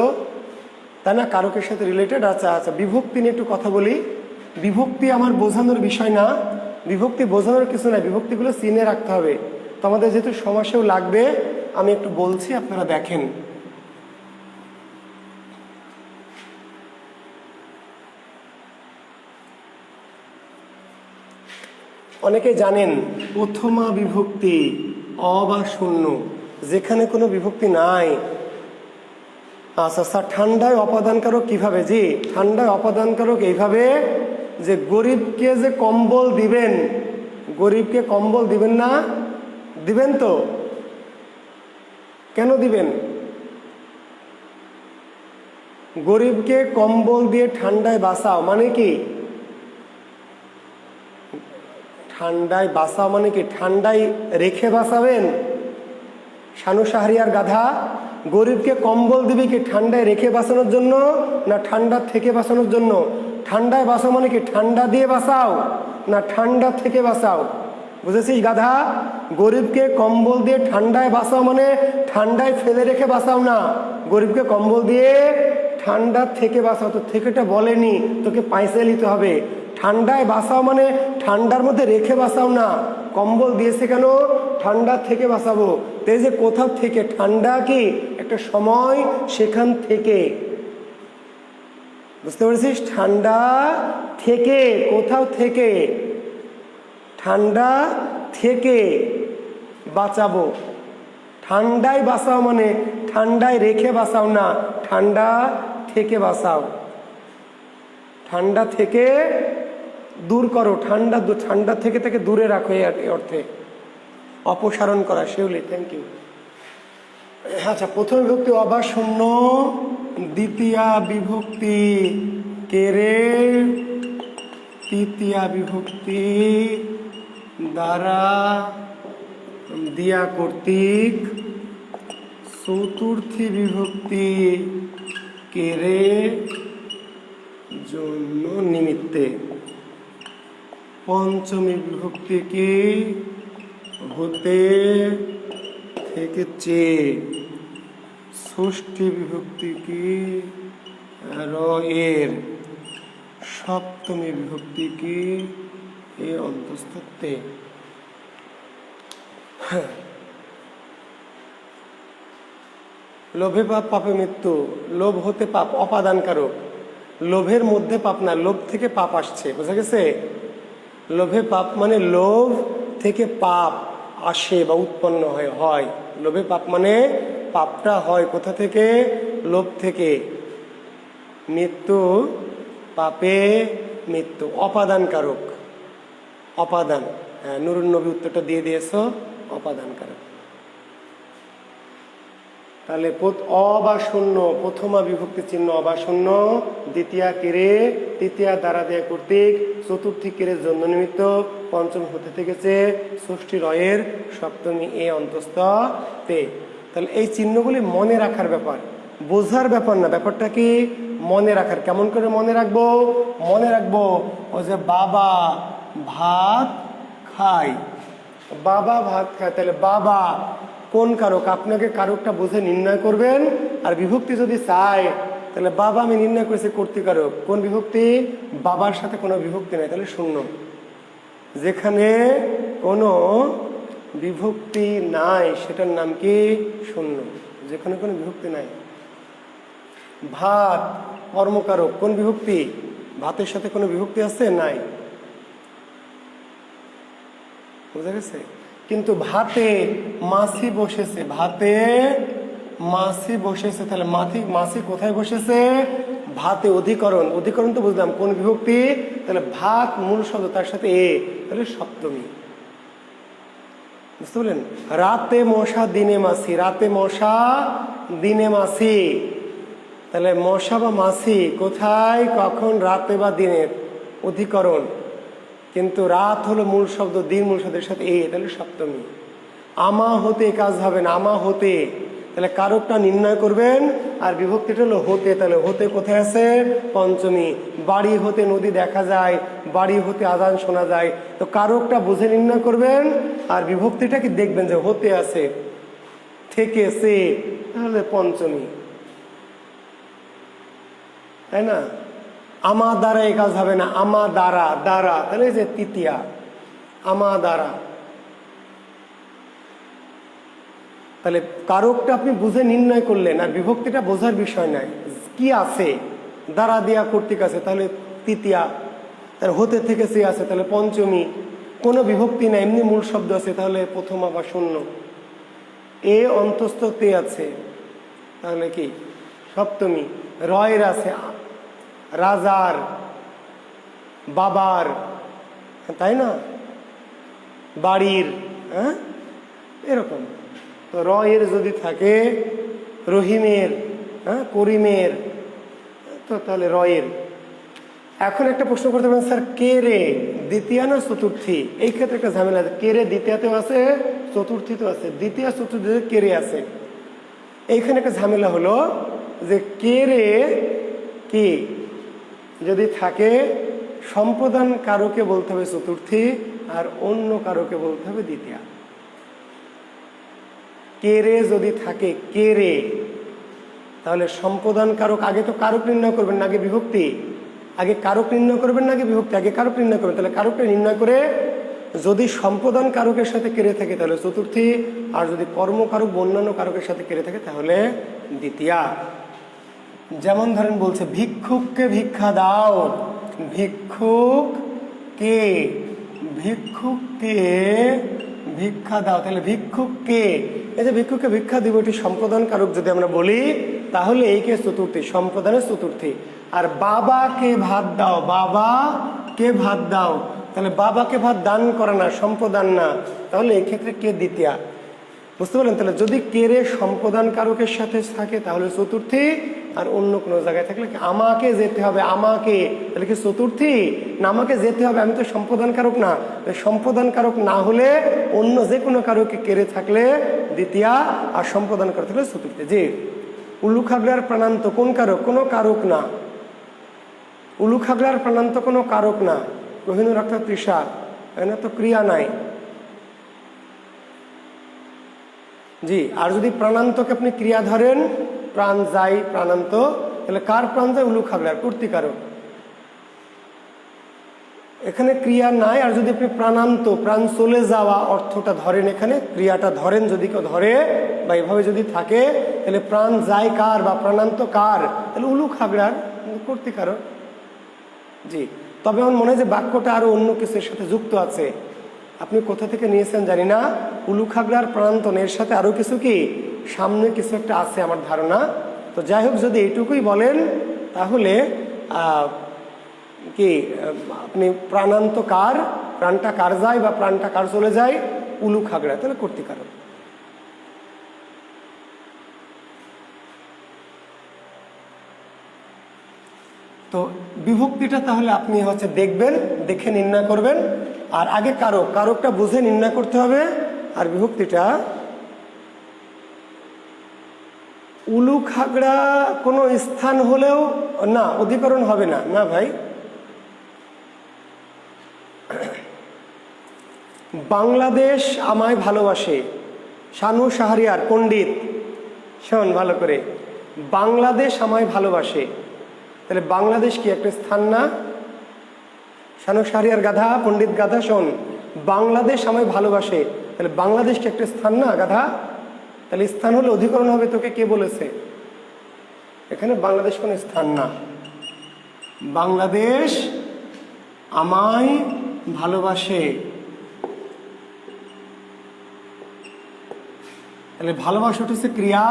তা না কারকের সাথে রিলেটেড। আচ্ছা আচ্ছা, বিভক্তি নিয়ে একটু কথা বলি। বিভক্তি আমার বোঝানোর বিষয় না, বিভক্তি বোঝানোর কিছু না, বিভক্তিগুলো চিনে রাখতে হবে। তো আমাদের যেহেতু সমাসেও লাগবে, আমি একটু বলছি, আপনারা দেখেন। অনেকে জানেন প্রথমা বিভক্তি অ বা শূন্য, যেখানে কোনো বিভক্তি নাই। আচ্ছা স্যার, ঠান্ডায় অপাদানকারক কিভাবে? জি, ঠান্ডায় অপাদানকারক এইভাবে যে গরিবকে যে কম্বল দিবেন, গরিবকে কম্বল দিবেন না? দিবেন তো? কেন দিবেন? গরিবকে কম্বল দিয়ে ঠান্ডায় বাঁচাও মানে কি? ঠান্ডায় বাঁচাও মানে কি? ঠান্ডায় রেখে বাঁচাবেন? শানু শাহরিয়ার গাধা, গরিবকে কম্বল দিবি কি ঠান্ডায় রেখে বাঁচানোর জন্য না ঠান্ডা থেকে বাঁচানোর জন্য? ঠান্ডায় বাঁচাও মানে কি ঠান্ডা দিয়ে বাঁচাও না ঠান্ডা থেকে বাঁচাও? বুঝেছিস গাধা? গরিবকে কম্বল দিয়ে ঠান্ডায় বাঁচাও মানে ঠান্ডায় ফেলে রেখে বাঁচাও না, গরিবকে কম্বল দিয়ে ঠান্ডা থেকে বাঁচাও। তো থেকেটা বলেনি, তোকে পয়সা নিতে হবে। ঠান্ডায় বাঁচাও মানে ঠান্ডার মধ্যে রেখে বাঁচাও না। কম্বল দিয়েছে কেন? ঠান্ডা থেকে বাঁচাবো। তো এই যে কোথাও থেকে, ঠান্ডা কি একটা সময়, সেখান থেকে, বুঝতে পেরেছিস? ঠান্ডা থেকে, কোথাও থেকে, ঠান্ডা থেকে বাঁচাবো। ঠান্ডায় বাঁচাও মানে ঠান্ডায় রেখে বাঁচাও না, ঠান্ডা থেকে বাঁচাও। ঠান্ডা থেকে দূর করো, ঠান্ডা থেকে থেকে দূরে রাখো, এই অর্থে অপসারণ করা। শিউলি, থ্যাংক ইউ। আচ্ছা, প্রথম বিভক্তি অবা শূন্য, দ্বিতীয়া বিভক্তি কেরে, তৃতীয়া বিভক্তি দ্বারা দিয়া কর্তৃক, চতুর্থী বিভক্তি কেরে জন্য নিমিত্তে, পঞ্চমী বিভক্তি কি হতে থেকে চেয়ে, ষষ্ঠী বিভক্তি কি এর, সপ্তমী বিভক্তি কি এ অন্তঃস্থতে। লোভে পাপ, পাপে মৃত্যু। লোভ হতে পাপ, অপাদান কারক। লোভের মধ্যে পাপ না, লোভ থেকে পাপ আসছে, বোঝা গেছে? লোভে পাপ মানে লোভ থেকে পাপ আসে বা উৎপন্ন হয়। লোভে পাপ মানে পাপটা হয় কোথা থেকে? লোভ থেকে। মৃত্যু, পাপে মৃত্যু, অপাদান কারক। অপাদান, হ্যাঁ, নুরুন নবী উত্তরটা দিয়ে দিয়েছ, অপাদান কারক। তাহলে অ বা শূন্য, প্রথমা বিভক্তি চিহ্ন অবা শূন্য, দ্বিতীয়া কেরে, তৃতীয়া দ্বারা দেয়া কর্তৃক, চতুর্থী কেরে জন্য নিমিত্ত, পঞ্চম হতে থেকেছে, ষষ্ঠী রয়ের, সপ্তমী এ অন্তস্থ তে। তাহলে এই চিহ্নগুলি মনে রাখার ব্যাপার, বোঝার ব্যাপার না। ব্যাপারটা কি? মনে রাখার। কেমন করে মনে রাখবো? মনে রাখবো ও যে বাবা ভাত খায়, বাবা ভাত খায়, তাহলে বাবা কোন কারক? আপনাকে কারকটা বুঝে নির্ণয় করবেন। আর বিভক্তি যদি চাই, তাহলে বাবা আমি নির্ণয় করেছি কর্তৃকারক, কোন বিভক্তি? বাবার সাথে কোনো বিভক্তি নাই, তাহলে শূন্য। যেখানে কোনো বিভক্তি নাই সেটার নাম কি? শূন্য। যেখানে কোনো বিভক্তি নাই। ভাত কর্মকারক, কোন বিভক্তি? ভাতের সাথে কোনো বিভক্তি আছে? নাই, বুঝা গেছে? কিন্তু ভাতে মাছি বসেছে, ভাতে মাছি বসেছে, তাহলে মাছি কোথায় বসেছে? ভাতে। অধিকরণ, অধিকরণ তো বুঝলাম, কোন বিভক্তি? তাহলে ভাত মূল শব্দ, তার সাথে এ, তাহলে সপ্তমী। বুঝতে পারলেন? রাতে মশা দিনে মাছি, রাতে মশা দিনে মাছি, তাহলে মশা বা মাছি কোথায়, কখন? রাতে বা দিনের। অধিকরণ। কিন্তু রাত হলো মূল শব্দ, দিন মূল শব্দের সাথে এ, তাহলে সপ্তমী। আমা হতে কাজ হবে না, আমা হতে, তাহলে কারকটা নির্ণয় করবেন। আর বিভক্তিটা হলো হতে, তাহলে হতে কোথায় আছে? পঞ্চমী। বাড়ি হতে নদী দেখা যায়, বাড়ি হতে আজান শোনা যায়, তো কারকটা বুঝে নির্ণয় করবেন। আর বিভক্তিটা কি দেখবেন যে হতে আছে, থেকে সে, তাহলে পঞ্চমী, তাই না? আমা দ্বারা এই কাজ হবে না, আমা দ্বারা, দ্বারা, তাহলে যে তৃতীয়া, আমা দ্বারা। তাহলে কারকটা আপনি বুঝে নির্ণয় করলেন, আর বিভক্তিটা বোঝার বিষয় নয়। কি আছে? দ্বারা দিয়া কর্তৃক আছে, তাহলে তৃতীয়া। তাহলে হতে থেকে সে আছে, তাহলে পঞ্চমী। কোনো বিভক্তি না, এমনি মূল শব্দ আছে, তাহলে প্রথম আবার শূন্য। এ অন্তস্থ তে আছে, তাহলে কি সপ্তমী। রয়ের আছে রাজার, বাবার, তাই না, বাড়ির, হ্যাঁ এরকম। তো রয়ের যদি থাকে রহিমের, হ্যাঁ করিমের, তো তাহলে রয়ের। এখন একটা প্রশ্ন করতে পারেন, স্যার কে রে দ্বিতীয়া না চতুর্থী? এই ক্ষেত্রে একটা ঝামেলা আছে। কে রে দ্বিতীয়াতেও আছে, চতুর্থীতেও আছে। দ্বিতীয় চতুর্থীতে কে রে আছে। এইখানে একটা ঝামেলা হলো যে কে রে কি যদি থাকে, সম্প্রদান কারকে বলতে হবে চতুর্থী, আর অন্য কারকে বলতে হবে দ্বিতীয়া। কে রে যদি থাকে, কে রে, তাহলে সম্প্রদান কারক। আগে তো কারক নির্ণয় করবেন না, আগে বিভক্তি। আগে কারক নির্ণয় করবেন না, আগে বিভক্তি। আগে কারক নির্ণয় করবেন, তাহলে কারকটা নির্ণয় করে যদি সম্প্রদান কারকের সাথে কেড়ে থাকে তাহলে চতুর্থী, আর যদি কর্মকারক অন্যান্য কারকের সাথে কেড়ে থাকে তাহলে দ্বিতীয়া। যেমন ধরেন বলছে ভিক্ষুককে ভিক্ষা দাও, ভিক্ষুককে, ভিক্ষুককে ভিক্ষা দাও, তাহলে ভিক্ষুককে, এই যে ভিক্ষুককে ভিক্ষা দিব, এটি সম্প্রদান কারক যদি আমরা বলি তাহলে এই কে চতুর্থী, সম্প্রদানের চতুর্থী। আর বাবাকে ভাত দাও, বাবাকে ভাত দাও, তাহলে বাবাকে ভাত দান করা না, সম্প্রদান না, তাহলে এই ক্ষেত্রে কে দ্বিতীয়া। বুঝতে পারলেন? তাহলে যদি কে রে সম্প্রদান কারকের সাথে থাকে তাহলে চতুর্থী, আর অন্য কোনো জায়গায় থাকলে আমাকে যেতে হবে, আমাকে, তাহলে কি চতুর্থী না আমাকে যেতে হবে? আমি তো সম্প্রদান কারক না, সম্প্রদান কারক না হলে অন্য যে কোনো কারকে কেড়ে থাকলে দ্বিতীয়া, আর সম্প্রদান কারক থাকলে চতুর্থী। যে উলু খাগড়ার প্রাণান্ত কোন কারক? কোনো কারক না। উলু খাগড়ার প্রাণান্ত কোনো কারক না। কোহিনুর অর্থাৎ তৃষা, এখানে তো ক্রিয়া নাই। জি, আর যদি প্রাণান্তকে আপনি ক্রিয়া ধরেন, প্রাণ যায় প্রাণান্ত, তাহলে কার প্রাণ যায়? উলু খাগড়ার, কর্তৃকারক। এখানে ক্রিয়া নাই। আর যদি আপনি প্রাণান্ত, প্রাণ চলে যাওয়া অর্থটা ধরেন, এখানে ক্রিয়াটা ধরেন, যদি কেউ ধরে বা এভাবে যদি থাকে, তাহলে প্রাণ যায় কার বা প্রাণান্ত কার? তাহলে উলু খাগড়ার, কর্তৃকারক। জি, তবে আমার মনে হয় যে বাক্যটা আরো অন্য কিছুর সাথে যুক্ত আছে। আপনি কোথা থেকে নিয়েছেন জানি না। উলু খাগড়ার প্রাণান্তন, এর সাথে আরো কিছু কি সামনে কিছু একটা আছে আমার ধারণা। তো যাই হোক, যদি এইটুকুই বলেন তাহলে কি আপনি প্রাণান্ত কার, প্রাণটা কার যায় বা প্রাণটা কার চলে যায়? উলু খাগড়া, তাহলে কর্তৃকারক। তো বিভক্তিটা তাহলে আপনি হচ্ছে দেখবেন, দেখে নির্ণয় করবেন। আর আগে কারক, কারকটা বুঝে নির্ণয় করতে হবে। আর বিভক্তিটা উলু খাগড়া কোনো স্থান হলেও না, অধিকরণ হবে না। না ভাই, বাংলাদেশ আমায় ভালোবাসে, শানু শাহরিয়ার পণ্ডিত, শোন ভালো করে, বাংলাদেশ আমায় ভালোবাসে, তাহলে বাংলাদেশ কি একটা স্থান না? শানু শাহরিয়ার গাধা, পণ্ডিত গাধা, শোন, বাংলাদেশ আমায় ভালোবাসে, তাহলে বাংলাদেশ কি একটা স্থান না গাধা? তাহলে স্থান হলে অধিকরণ হবে। তোকে কে বলেছে? এখানে বাংলাদেশ কোনো স্থান না। বাংলাদেশ আমায় ভালোবাসে, তাহলে ভালোবাসাটা হচ্ছে ক্রিয়া,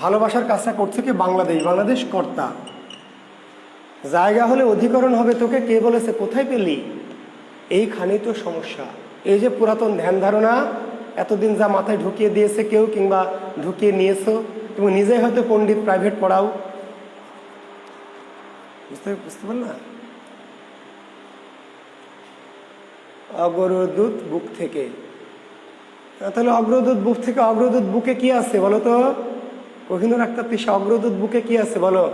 ভালোবাসার কাজটা করছে কি? বাংলাদেশ, বাংলাদেশ কর্তা। জায়গা হলে অধিকরণ হবে। তোকে কে বলেছে? কোথায় পেলি? এইখানেই তো সমস্যা। এই যে পুরাতন ধ্যান ধারণা এতদিন যা মাথায় ঢুকিয়ে দিয়েছে কেউ, কিংবা ঢুকিয়ে নিয়েছো, তুমি নিজেই হয়তো পণ্ডিত, প্রাইভেট পড়াও, বুঝতে পারলা? অগ্রদূত বুক থেকে। তাহলে অগ্রদূত বুক থেকে, অগ্রদূত বুকে কি আছে বলো তো? কোহিনূর আক্তার তৃষা, অগ্রদূত বুকে কি আছে বলো?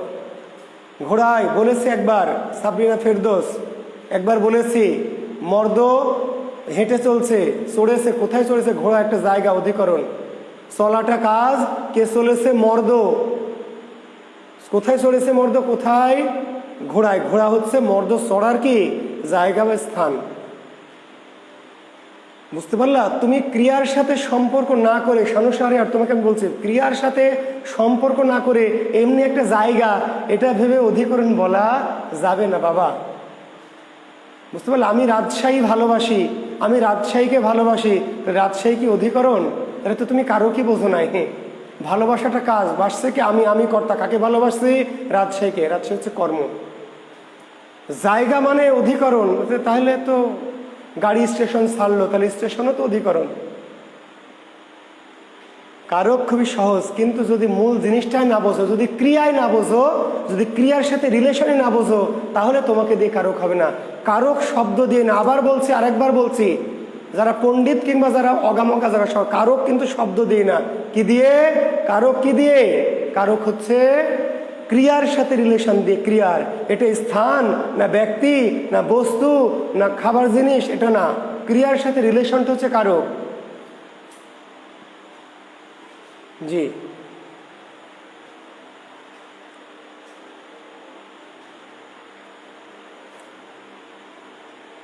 ঘোড়ায় বলেছি একবার, সাবরিনা ফেরদৌস একবার বলেছি, মর্দ হেঁটে চলছে, চড়েছে, কোথায় চড়েছে? ঘোড়া একটা জায়গা, অধিকরণ। চলাটা কাজ, কে চলেছে? মর্দ। কোথায় চড়েছে মর্দ? কোথায়? ঘোড়ায়। ঘোড়া হচ্ছে মর্দ চড়ার কি জায়গা বা স্থান। বুঝতে পারলা? তুমি ক্রিয়ার সাথে সম্পর্ক না করে, সানুসারে, আর তোমাকে আমি বলছি, ক্রিয়ার সাথে সম্পর্ক না করে এমনি একটা জায়গা, এটা ভেবে অধিকরণ বলা যাবে না বাবা। বুঝতে পারলে? আমি রাজশাহী ভালোবাসি, আমি রাজশাহীকে ভালোবাসি, রাজশাহী কি অধিকরণ? তাহলে তো তুমি কারো কি বোঝো নাই। ভালোবাসাটা কাজ, বাসছে কি আমি, আমি কর্তা। কাকে ভালোবাসছি? রাজশাহীকে। রাজশাহী হচ্ছে কর্ম। জায়গা মানে অধিকরণ। তাহলে তো গাড়ি স্টেশন ছাড়লো, তাহলে স্টেশনও তো অধিকরণ। কারক খুবই সহজ, কিন্তু যদি মূল জিনিসটাই না বোঝো, যদি ক্রিয়ায় না বোঝো, যদি ক্রিয়ার সাথে রিলেশনে না বোঝো, তাহলে তোমাকে দিয়ে কারক হবে না। কারক শব্দ দিয়ে না, আবার বলছি, আরেকবার বলছি, যারা পণ্ডিত কিংবা যারা অগামকা যারা সব, কারক কিন্তু শব্দ দিয়ে না। কি দিয়ে? কারক কি দিয়ে? কারক হচ্ছে ক্রিয়ার সাথে রিলেশন দিয়ে। ক্রিয়ার, এটা স্থান না ব্যক্তি না বস্তু না খাবার জিনিস, এটা না। ক্রিয়ার সাথে রিলেশনটা হচ্ছে কারক। জি,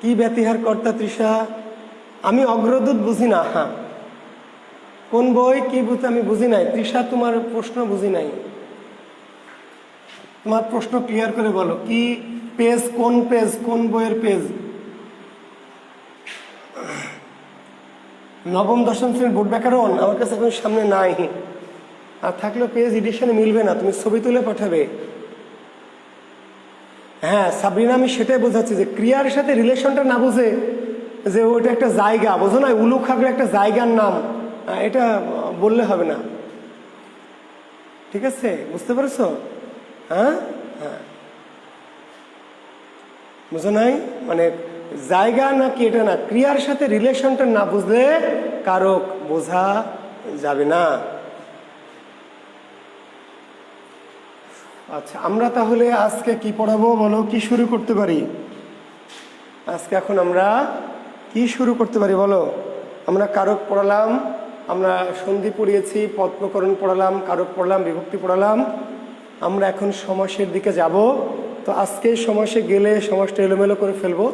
কি ব্যতিহার কর্তা তৃষা? আমি অগ্রদূত বুঝি না। হ্যাঁ, কোন বই কি বুঝতে আমি বুঝি নাই। তৃষা, তোমার প্রশ্ন বুঝি নাই। তোমার প্রশ্ন ক্লিয়ার করে বলো, কি পেজ, কোন পেজ, কোন বইয়ের পেজ? নবম দশম শ্রেণীর বোর্ড ব্যাকরণ আমার কাছে এখন সামনে নাই, আর থাকলেও পেজ এডিশনে মিলবে না, তুমি ছবি তুলে পাঠাবে। হ্যাঁ সাবরিনা, আমি সেটাই বোঝাচ্ছি যে ক্রিয়ার সাথে রিলেশনটা না বুঝে, যে ওটা একটা জায়গা, বোঝো না? উলু খাগড়া একটা জায়গার নাম, এটা বললে হবে না। ঠিক আছে, বুঝতে পারছো? হ্যাঁ হ্যাঁ, বুঝো নাই? মানে জায়গা নাকি এটা না, ক্রিয়ার সাথে রিলেশনটা না বুঝলে কারক বোঝা যাবে না। আচ্ছা, আমরা তাহলে আজকে কি পড়াবো বলো? কি শুরু করতে পারি আজকে? এখন আমরা কি শুরু করতে পারি বলো? আমরা কারক পড়ালাম, আমরা সন্ধি পড়িয়েছি, পদ প্রকরণ পড়ালাম, কারক পড়লাম, বিভক্তি পড়ালাম। আমরা এখন সমাসের দিকে যাব। তো আজকে সমাসে গেলে সমাসটা এলোমেলো করে ফেলবো,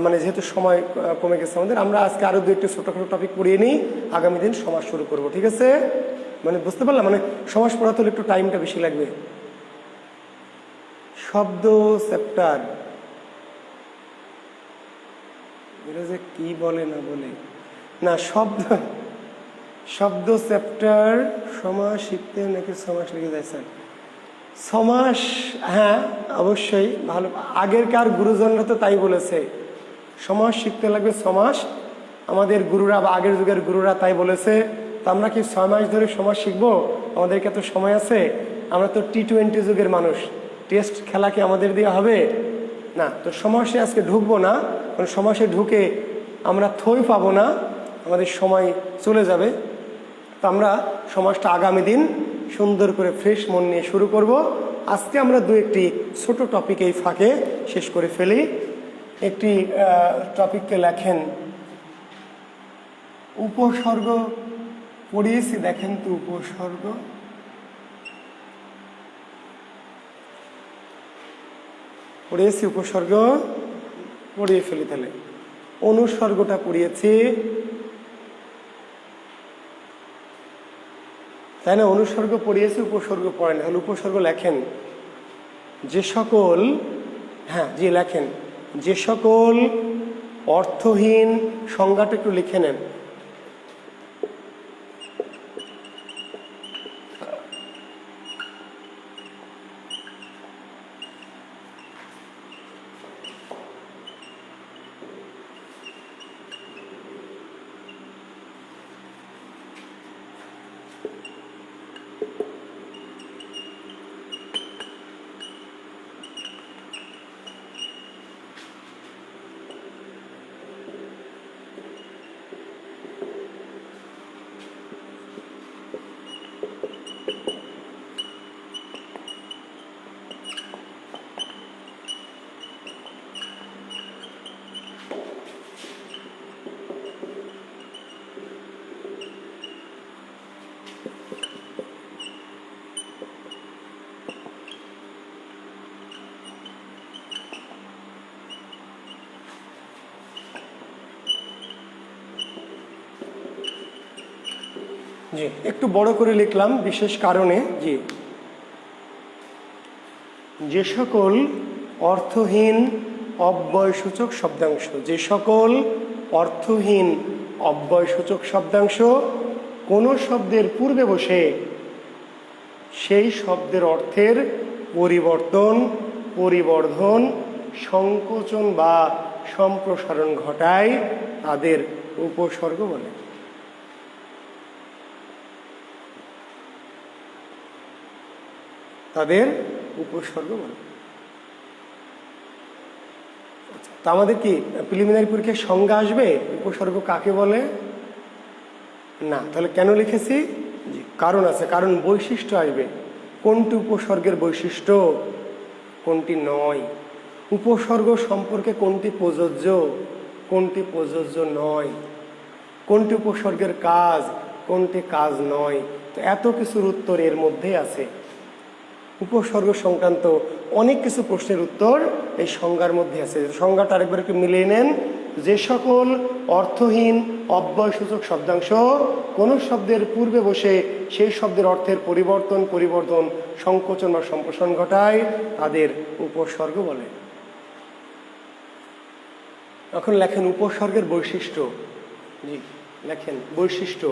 মানে যেহেতু সময় কমে গেছে আমাদের। আমরা আজকে আরও দু একটি ছোটোখাটো টপিক পড়িয়ে নিই, আগামী দিন সমাস শুরু করব। ঠিক আছে? মানে বুঝতে পারলাম, মানে সমাস পড়াতে হলে একটু টাইমটা বেশি লাগবে। শব্দ চ্যাপ্টার, এটা যে কি বলে না বলে না, শব্দ চ্যাপ্টার। সমাস শিখতে নাকি সমাস লিখে যায় স্যার? সমাস, হ্যাঁ অবশ্যই ভালো। আগেরকার গুরুজনরা তো তাই বলেছে, সমাস শিখতে লাগবে। সমাস আমাদের গুরুরা বা আগের যুগের গুরুরা তাই বলেছে। তো আমরা কি 6 মাস ধরে সমাস শিখবো? আমাদেরকে তো সময় আছে। আমরা তো T20 যুগের মানুষ, টেস্ট খেলা কি আমাদের দিয়ে হবে? না। তো সমাসে আজকে ঢুকবো না, কারণ সমাসে ঢুকে আমরা থই পাবো না, আমাদের সময় চলে যাবে। তো আমরা সমাজটা আগামী দিন সুন্দর করে ফ্রেশ মন নিয়ে শুরু করব। আজকে আমরা দু একটি ছোট টপিক এই ফাঁকে শেষ করে ফেলি। একটি টপিককে লেখেন উপসর্গ পড়িয়েছি, দেখেন তো উপসর্গ। পড়িয়েছি উপসর্গ, পড়িয়ে ফেলি তাহলে। অনুসর্গটা পড়িয়েছি, তাই না? অনুসর্গ পড়িয়েছি, উপসর্গ পড়েন। তাহলে উপসর্গ লেখেন যে সকল, হ্যাঁ জি লেখেন, যে সকল অর্থহীন, সংজ্ঞাটা একটু লিখে নেন। জি, একটু বড় করে লিখলাম বিশেষ কারণে। জি, যে সকল অর্থহীন অব্যয়সূচক শব্দাংশ, যে সকল অর্থহীন অব্যয়সূচক শব্দাংশ কোনো শব্দের পূর্বে বসে সেই শব্দের অর্থের পরিবর্তন, পরিবর্ধন, সংকোচন বা সম্প্রসারণ ঘটায় তাদের উপসর্গ বলে। তাদের উপসর্গ বলে। তা আমাদের কি প্রিলিমিনারি পরীক্ষায় সংজ্ঞা আসবে উপসর্গ কাকে বলে? না। তাহলে কেন লিখেছি? জি, কারণ আছে, কারণ বৈশিষ্ট্য আসবে। কোনটি উপসর্গের বৈশিষ্ট্য, কোনটি নয়, উপসর্গ সম্পর্কে কোনটি প্রযোজ্য, কোনটি প্রযোজ্য নয়, কোনটি উপসর্গের কাজ, কোনটি কাজ নয়। তো এত কিছুর উত্তর এর মধ্যেই আছে। উপসর্গ সংক্রান্ত অনেক কিছু প্রশ্নের উত্তর এই সংজ্ঞার মধ্যে আছে। সংজ্ঞাটা আরেকবার একটু মিলিয়ে নেন। যে সকল অর্থহীন অব্যয়সূচক শব্দাংশ কোন শব্দের পূর্বে বসে সেই শব্দের অর্থের পরিবর্তন, পরিবর্ধন, সংকোচন বা সম্প্রসারণ ঘটায় তাদের উপসর্গ বলে। এখন লেখেন উপসর্গের বৈশিষ্ট্য। জি, লেখেন বৈশিষ্ট্য।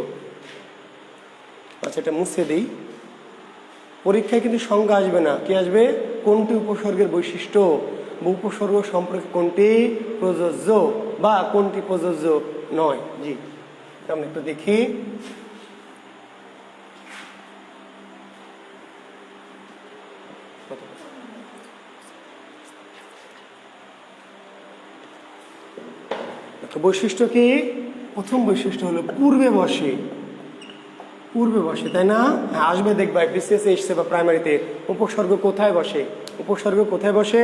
আচ্ছা, এটা মুছে দিই। পরীক্ষায় কিন্তু সংজ্ঞা আসবে না, কি আসবে? কোনটি উপসর্গের বৈশিষ্ট্য বা উপসর্গ সম্পর্কে কোনটি প্রযোজ্য বা কোনটি প্রযোজ্য নয়। জি, আমরা একটু দেখি। বৈশিষ্ট্য কি? প্রথম বৈশিষ্ট্য হলো পূর্বে বসে। পূর্বে বসে, তাই না? হ্যাঁ, আসবে দেখবা বিসিএস এসছে বা প্রাইমারিতে উপসর্গ কোথায় বসে। উপসর্গ কোথায় বসে?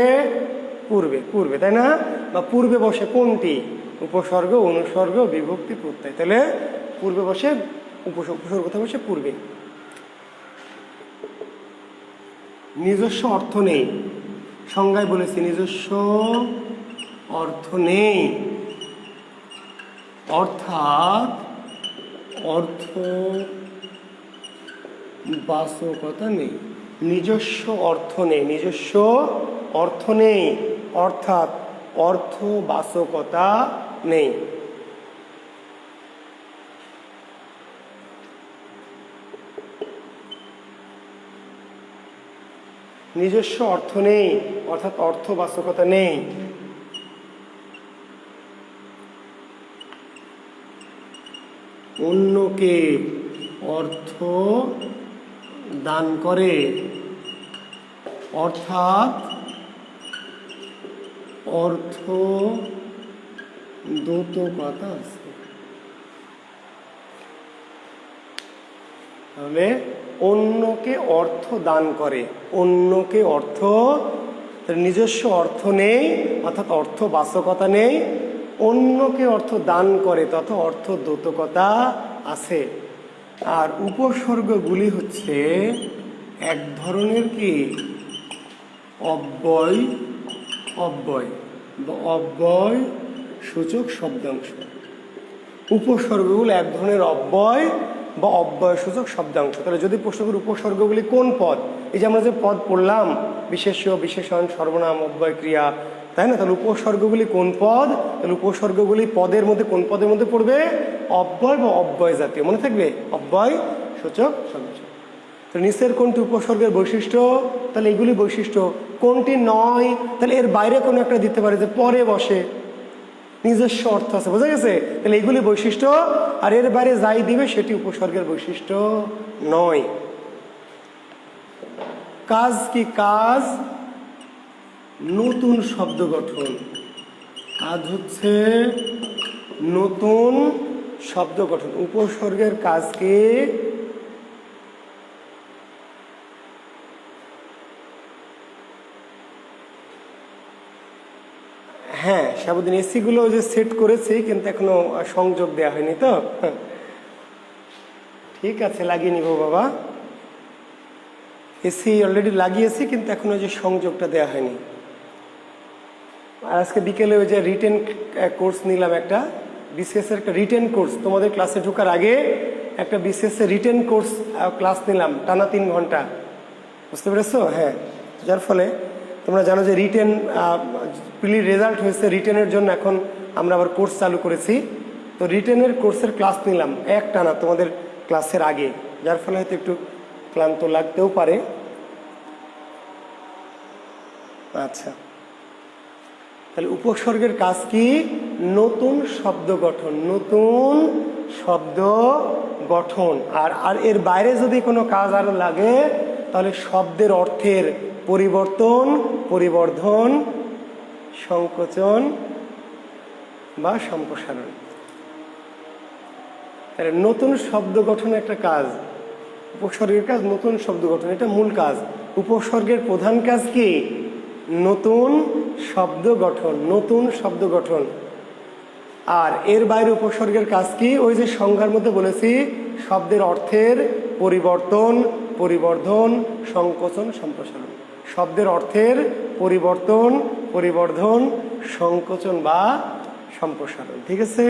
পূর্বে। পূর্বে, তাই না? বা পূর্বে বসে কোনটি? উপসর্গ, অনুসর্গ, বিভক্তি, প্রত্যয়। তাহলে পূর্বে বসে উপসর্গ কোথায় বসে? পূর্বে। নিজস্ব অর্থ নেই, সংজ্ঞায় বলেছি নিজস্ব অর্থ নেই, অর্থাৎ অর্থ বাচকতা নেই। নিজস্ব অর্থ নেই, নিজস্ব অর্থ নেই, অর্থাৎ অর্থ বাচকতা নেই। নিজস্ব অর্থ নেই, অর্থাৎ অর্থ বাচকতা নেই। অন্যকে অর্থ দান করে, অর্থাৎ অর্থ দ্যোতকতা আছে। তাহলে অন্যকে অর্থ দান করে, অন্যকে অর্থ, নিজস্ব অর্থ নেই অর্থাৎ অর্থ বাচকতা নেই, অন্যকে অর্থ দান করে তত অর্থ দ্যোতকতা আছে। আর উপসর্গগুলি হচ্ছে এক ধরনের কি অব্যয়, অব্যয় বা অব্যয় সূচক শব্দাংশ। উপসর্গগুলো এক ধরনের অব্যয় বা অব্যয় সূচক শব্দাংশ। তাহলে যদি প্রশ্ন করি উপসর্গগুলি কোন পদ, এই যে আমরা যে পদ পড়লাম বিশেষ্য, বিশেষণ, সর্বনাম, অব্যয় ক্রিয়া, তাই না? তাহলে উপসর্গগুলি কোন পদ? তাহলে উপসর্গগুলি পদের মধ্যে কোন পদের মধ্যে পড়বে? অব্যয় বা অব্যয় জাতীয়। মনে থাকবে, অব্যয় সূচক শব্দাংশ। তো নিচের কোনটি উপসর্গের বৈশিষ্ট্য? তাহলে এগুলি বৈশিষ্ট্য। কোনটি নয়? তাহলে এর বাইরে কোনো একটা দিতে পারে যে পরে বসে, নিজস্ব অর্থ আছে, বোঝা গেছে? তাহলে এইগুলি বৈশিষ্ট্য, আর এর বাইরে যাই দিবে সেটি উপসর্গের বৈশিষ্ট্য নয়। কাজ কি? কাজ নতুন শব্দ গঠন। কাজ হচ্ছে নতুন শব্দ গঠন। উপসর্গের কাজ কি? হ্যাঁ, সাবধান, এসিগুলো যে সেট করেছি কিন্তু এখনো সংযোগ দেওয়া হয়নি। তো ঠিক আছে, লাগিয়ে নিব বাবা। এসি অলরেডি লাগিয়েছি কিন্তু এখনো যে সংযোগটা দেওয়া হয়নি। আর আজকে বিকেলে ওই যে রিটেন কোর্স নিলাম, একটা বিসিএস এর একটা রিটেন কোর্স। তোমাদের ক্লাসে ঢোকার আগে একটা বিশেষ রিটেন কোর্স ক্লাস নিলাম টানা 3 ঘন্টা, বুঝতে পেরেছো? হ্যাঁ, যার ফলে তোমরা জানো যে রিটেন প্রিলি রেজাল্ট হয়েছে, রিটেনের জন্য এখন আমরা আবার কোর্স চালু করেছি। তো রিটেনের কোর্সের ক্লাস নিলাম এক টানা তোমাদের ক্লাসের আগে, যার ফলে হয়তো একটু ক্লান্ত লাগতেও পারে। আচ্ছা, তাহলে উপসর্গের কাজ কি? নতুন শব্দ গঠন, নতুন শব্দ গঠন। আর এর বাইরে যদি কোনো কাজ আরো লাগে তাহলে শব্দের অর্থের পরিবর্তন, পরিবর্ধন, সংকোচন বা সম্প্রসারণ। তাহলে নতুন শব্দ গঠন একটা কাজ, উপসর্গের কাজ নতুন শব্দ গঠন, এটা মূল কাজ। উপসর্গের প্রধান কাজ কি? নতুন শব্দ গঠন, নতুন শব্দ গঠন। আর এর বাইরে উপসর্গের কাজ কি? ওই যে সংজ্ঞার মধ্যে বলেছি, শব্দের অর্থের পরিবর্তন, পরিবর্ধন, সংকোচন, সম্প্রসারণ। শব্দের অর্থের পরিবর্তন, পরিবর্ধন, সংকোচন বা সম্প্রসারণ। ঠিক আছে?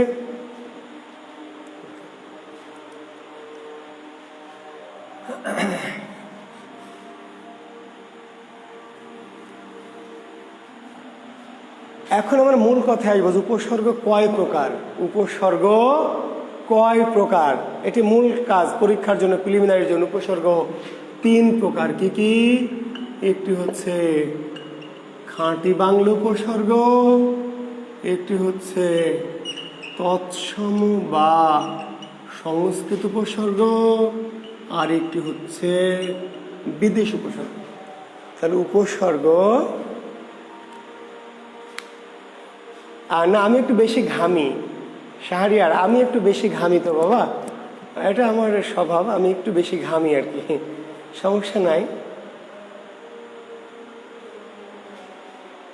এখন আমার মূল কথায় আসবো, উপসর্গ কয় প্রকার? উপসর্গ কয় প্রকার? এটি মূল কাজ পরীক্ষার জন্য, প্রিলিমিনারির জন্য। উপসর্গ 3 প্রকার। কি কি? একটি হচ্ছে খাঁটি বাংলা উপসর্গ, একটি হচ্ছে তৎসম বা সংস্কৃত উপসর্গ, আর একটি হচ্ছে বিদেশ উপসর্গ। তাহলে উপসর্গ, আর না আমি একটু বেশি ঘামি, শাহরিয়ার আমি একটু বেশি ঘামি তো বাবা, এটা আমার স্বভাব, আমি একটু বেশি ঘামি আর কি, সমস্যা নাই।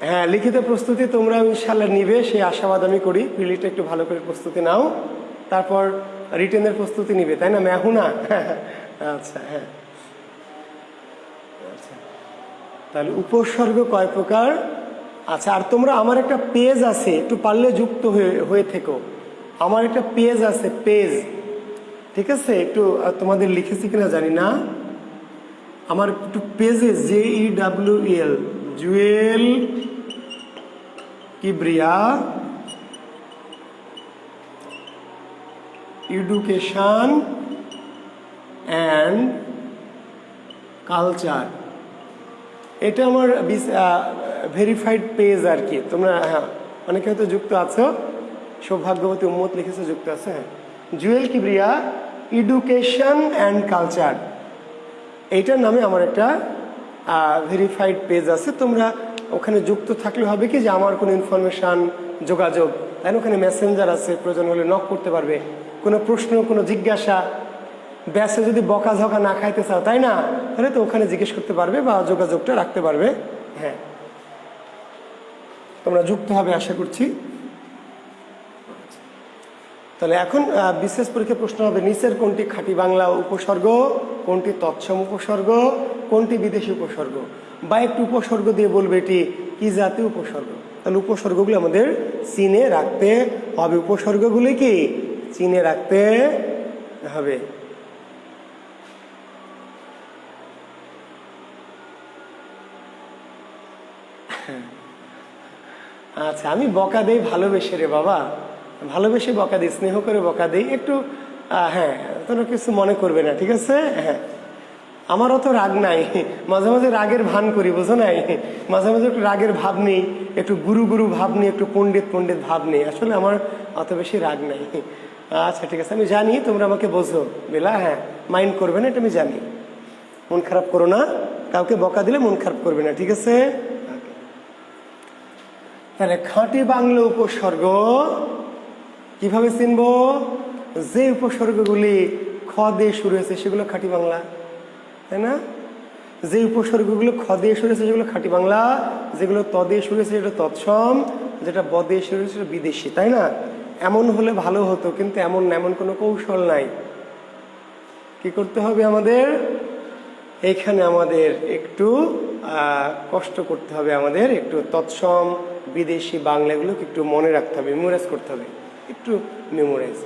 হ্যাঁ, লিখিত প্রস্তুতি তোমরা ইনশাল্লাহ নিবে, সেই আশাবাদ আমি করি। প্রিলিটা একটু ভালো করে প্রস্তুতি নাও, তারপর রিটেনের প্রস্তুতি নিবে, তাই না? মেহুনা আচ্ছা, হ্যাঁ আচ্ছা। তাহলে উপসর্গ কয় প্রকার? আচ্ছা, আর তোমরা আমার একটা পেজ আছে, একটু পারলে যুক্ত হয়ে থেকো। আমার একটা পেজ আছে, পেজ, ঠিক আছে? একটু তোমাদের লিখেছি কিনা জানি না, আমার একটু পেজে JEWEL, Jewel Kibria education and culture, এটা আমার ভেরিফাইড পেজ আর কি। তোমরা হ্যাঁ অনেকে হয়তো যুক্ত আছো, সৌভাগ্যবতী উম্মত লিখেছে যুক্ত আছে। হ্যাঁ, Jewel Kibria education and culture, এইটার নামে আমার একটা ভেরিফাইড পেজ আছে। তোমরা ওখানে যুক্ত থাকলে হবে কি যে আমার কোনো ইনফরমেশান, যোগাযোগ, তাই না? ওখানে মেসেঞ্জার আছে, প্রয়োজন হলে নক করতে পারবে। কোনো প্রশ্ন, কোনো জিজ্ঞাসা, ব্যাসে যদি বকাঝকা না খাইতে চাও, তাই না, তাহলে তো ওখানে জিজ্ঞেস করতে পারবে বা যোগাযোগটা রাখতে পারবে। হ্যাঁ, তোমরা যুক্ত হবে আশা করছি। তাহলে এখন বিশেষ পরীক্ষা প্রশ্ন হবে, নিচের কোনটি খাঁটি বাংলা উপসর্গ, কোনটি তৎসম উপসর্গ, কোনটি বিদেশি উপসর্গ, বা একটি উপসর্গ দিয়ে বলবে এটি কি জাতীয় উপসর্গ। তাহলে উপসর্গগুলো আমাদের চিনে রাখতে হবে, উপসর্গগুলি কি চিনে রাখতে হবে। আচ্ছা, আমি বকা দেই ভালোবেসে রে বাবা, ভালোবেসে বকা দিই, স্নেহ করে বকা দিই একটু। হ্যাঁ, তোমরা কিছু মনে করবে না, ঠিক আছে? হ্যাঁ, আমার অত রাগ নাই, মাঝে মাঝে রাগের ভান করি, বোঝো নাই? মাঝে মাঝে একটু রাগের ভাব নেই, একটু গুরু গুরু ভাব নেই, একটু পণ্ডিত পণ্ডিত ভাব নেই, আসলে আমার অত বেশি রাগ নাই। আচ্ছা ঠিক আছে, আমি জানি তোমরা আমাকে বোঝো বেলা, হ্যাঁ মাইন্ড করবে না, এটা আমি জানি। মন খারাপ করো না, কাউকে বকা দিলে মন খারাপ করবে না, ঠিক আছে? তাহলে খাঁটি বাংলা উপসর্গ কিভাবে চিনব? যে উপসর্গগুলি খ দিয়ে শুরু হয়েছে সেগুলো খাঁটি বাংলা, তাই না? যে উপসর্গগুলো খ দিয়ে শুরু হয়েছে সেগুলো খাঁটি বাংলা, যেগুলো ত দিয়ে শুরু হয়েছে সেটা তৎসম, যেটা ব দিয়ে শুরু হয়েছে সেটা বিদেশি, তাই না? এমন হলে ভালো হতো, কিন্তু এমন না, এমন কোনো কৌশল নাই। কি করতে হবে আমাদের? এখানে আমাদের একটু কষ্ট করতে হবে, আমাদের একটু তৎসম, বিদেশি, বাংলাগুলোকে একটু মনে রাখতে হবে, মেমোরাইজ করতে হবে, একটু মেমোরাইজ।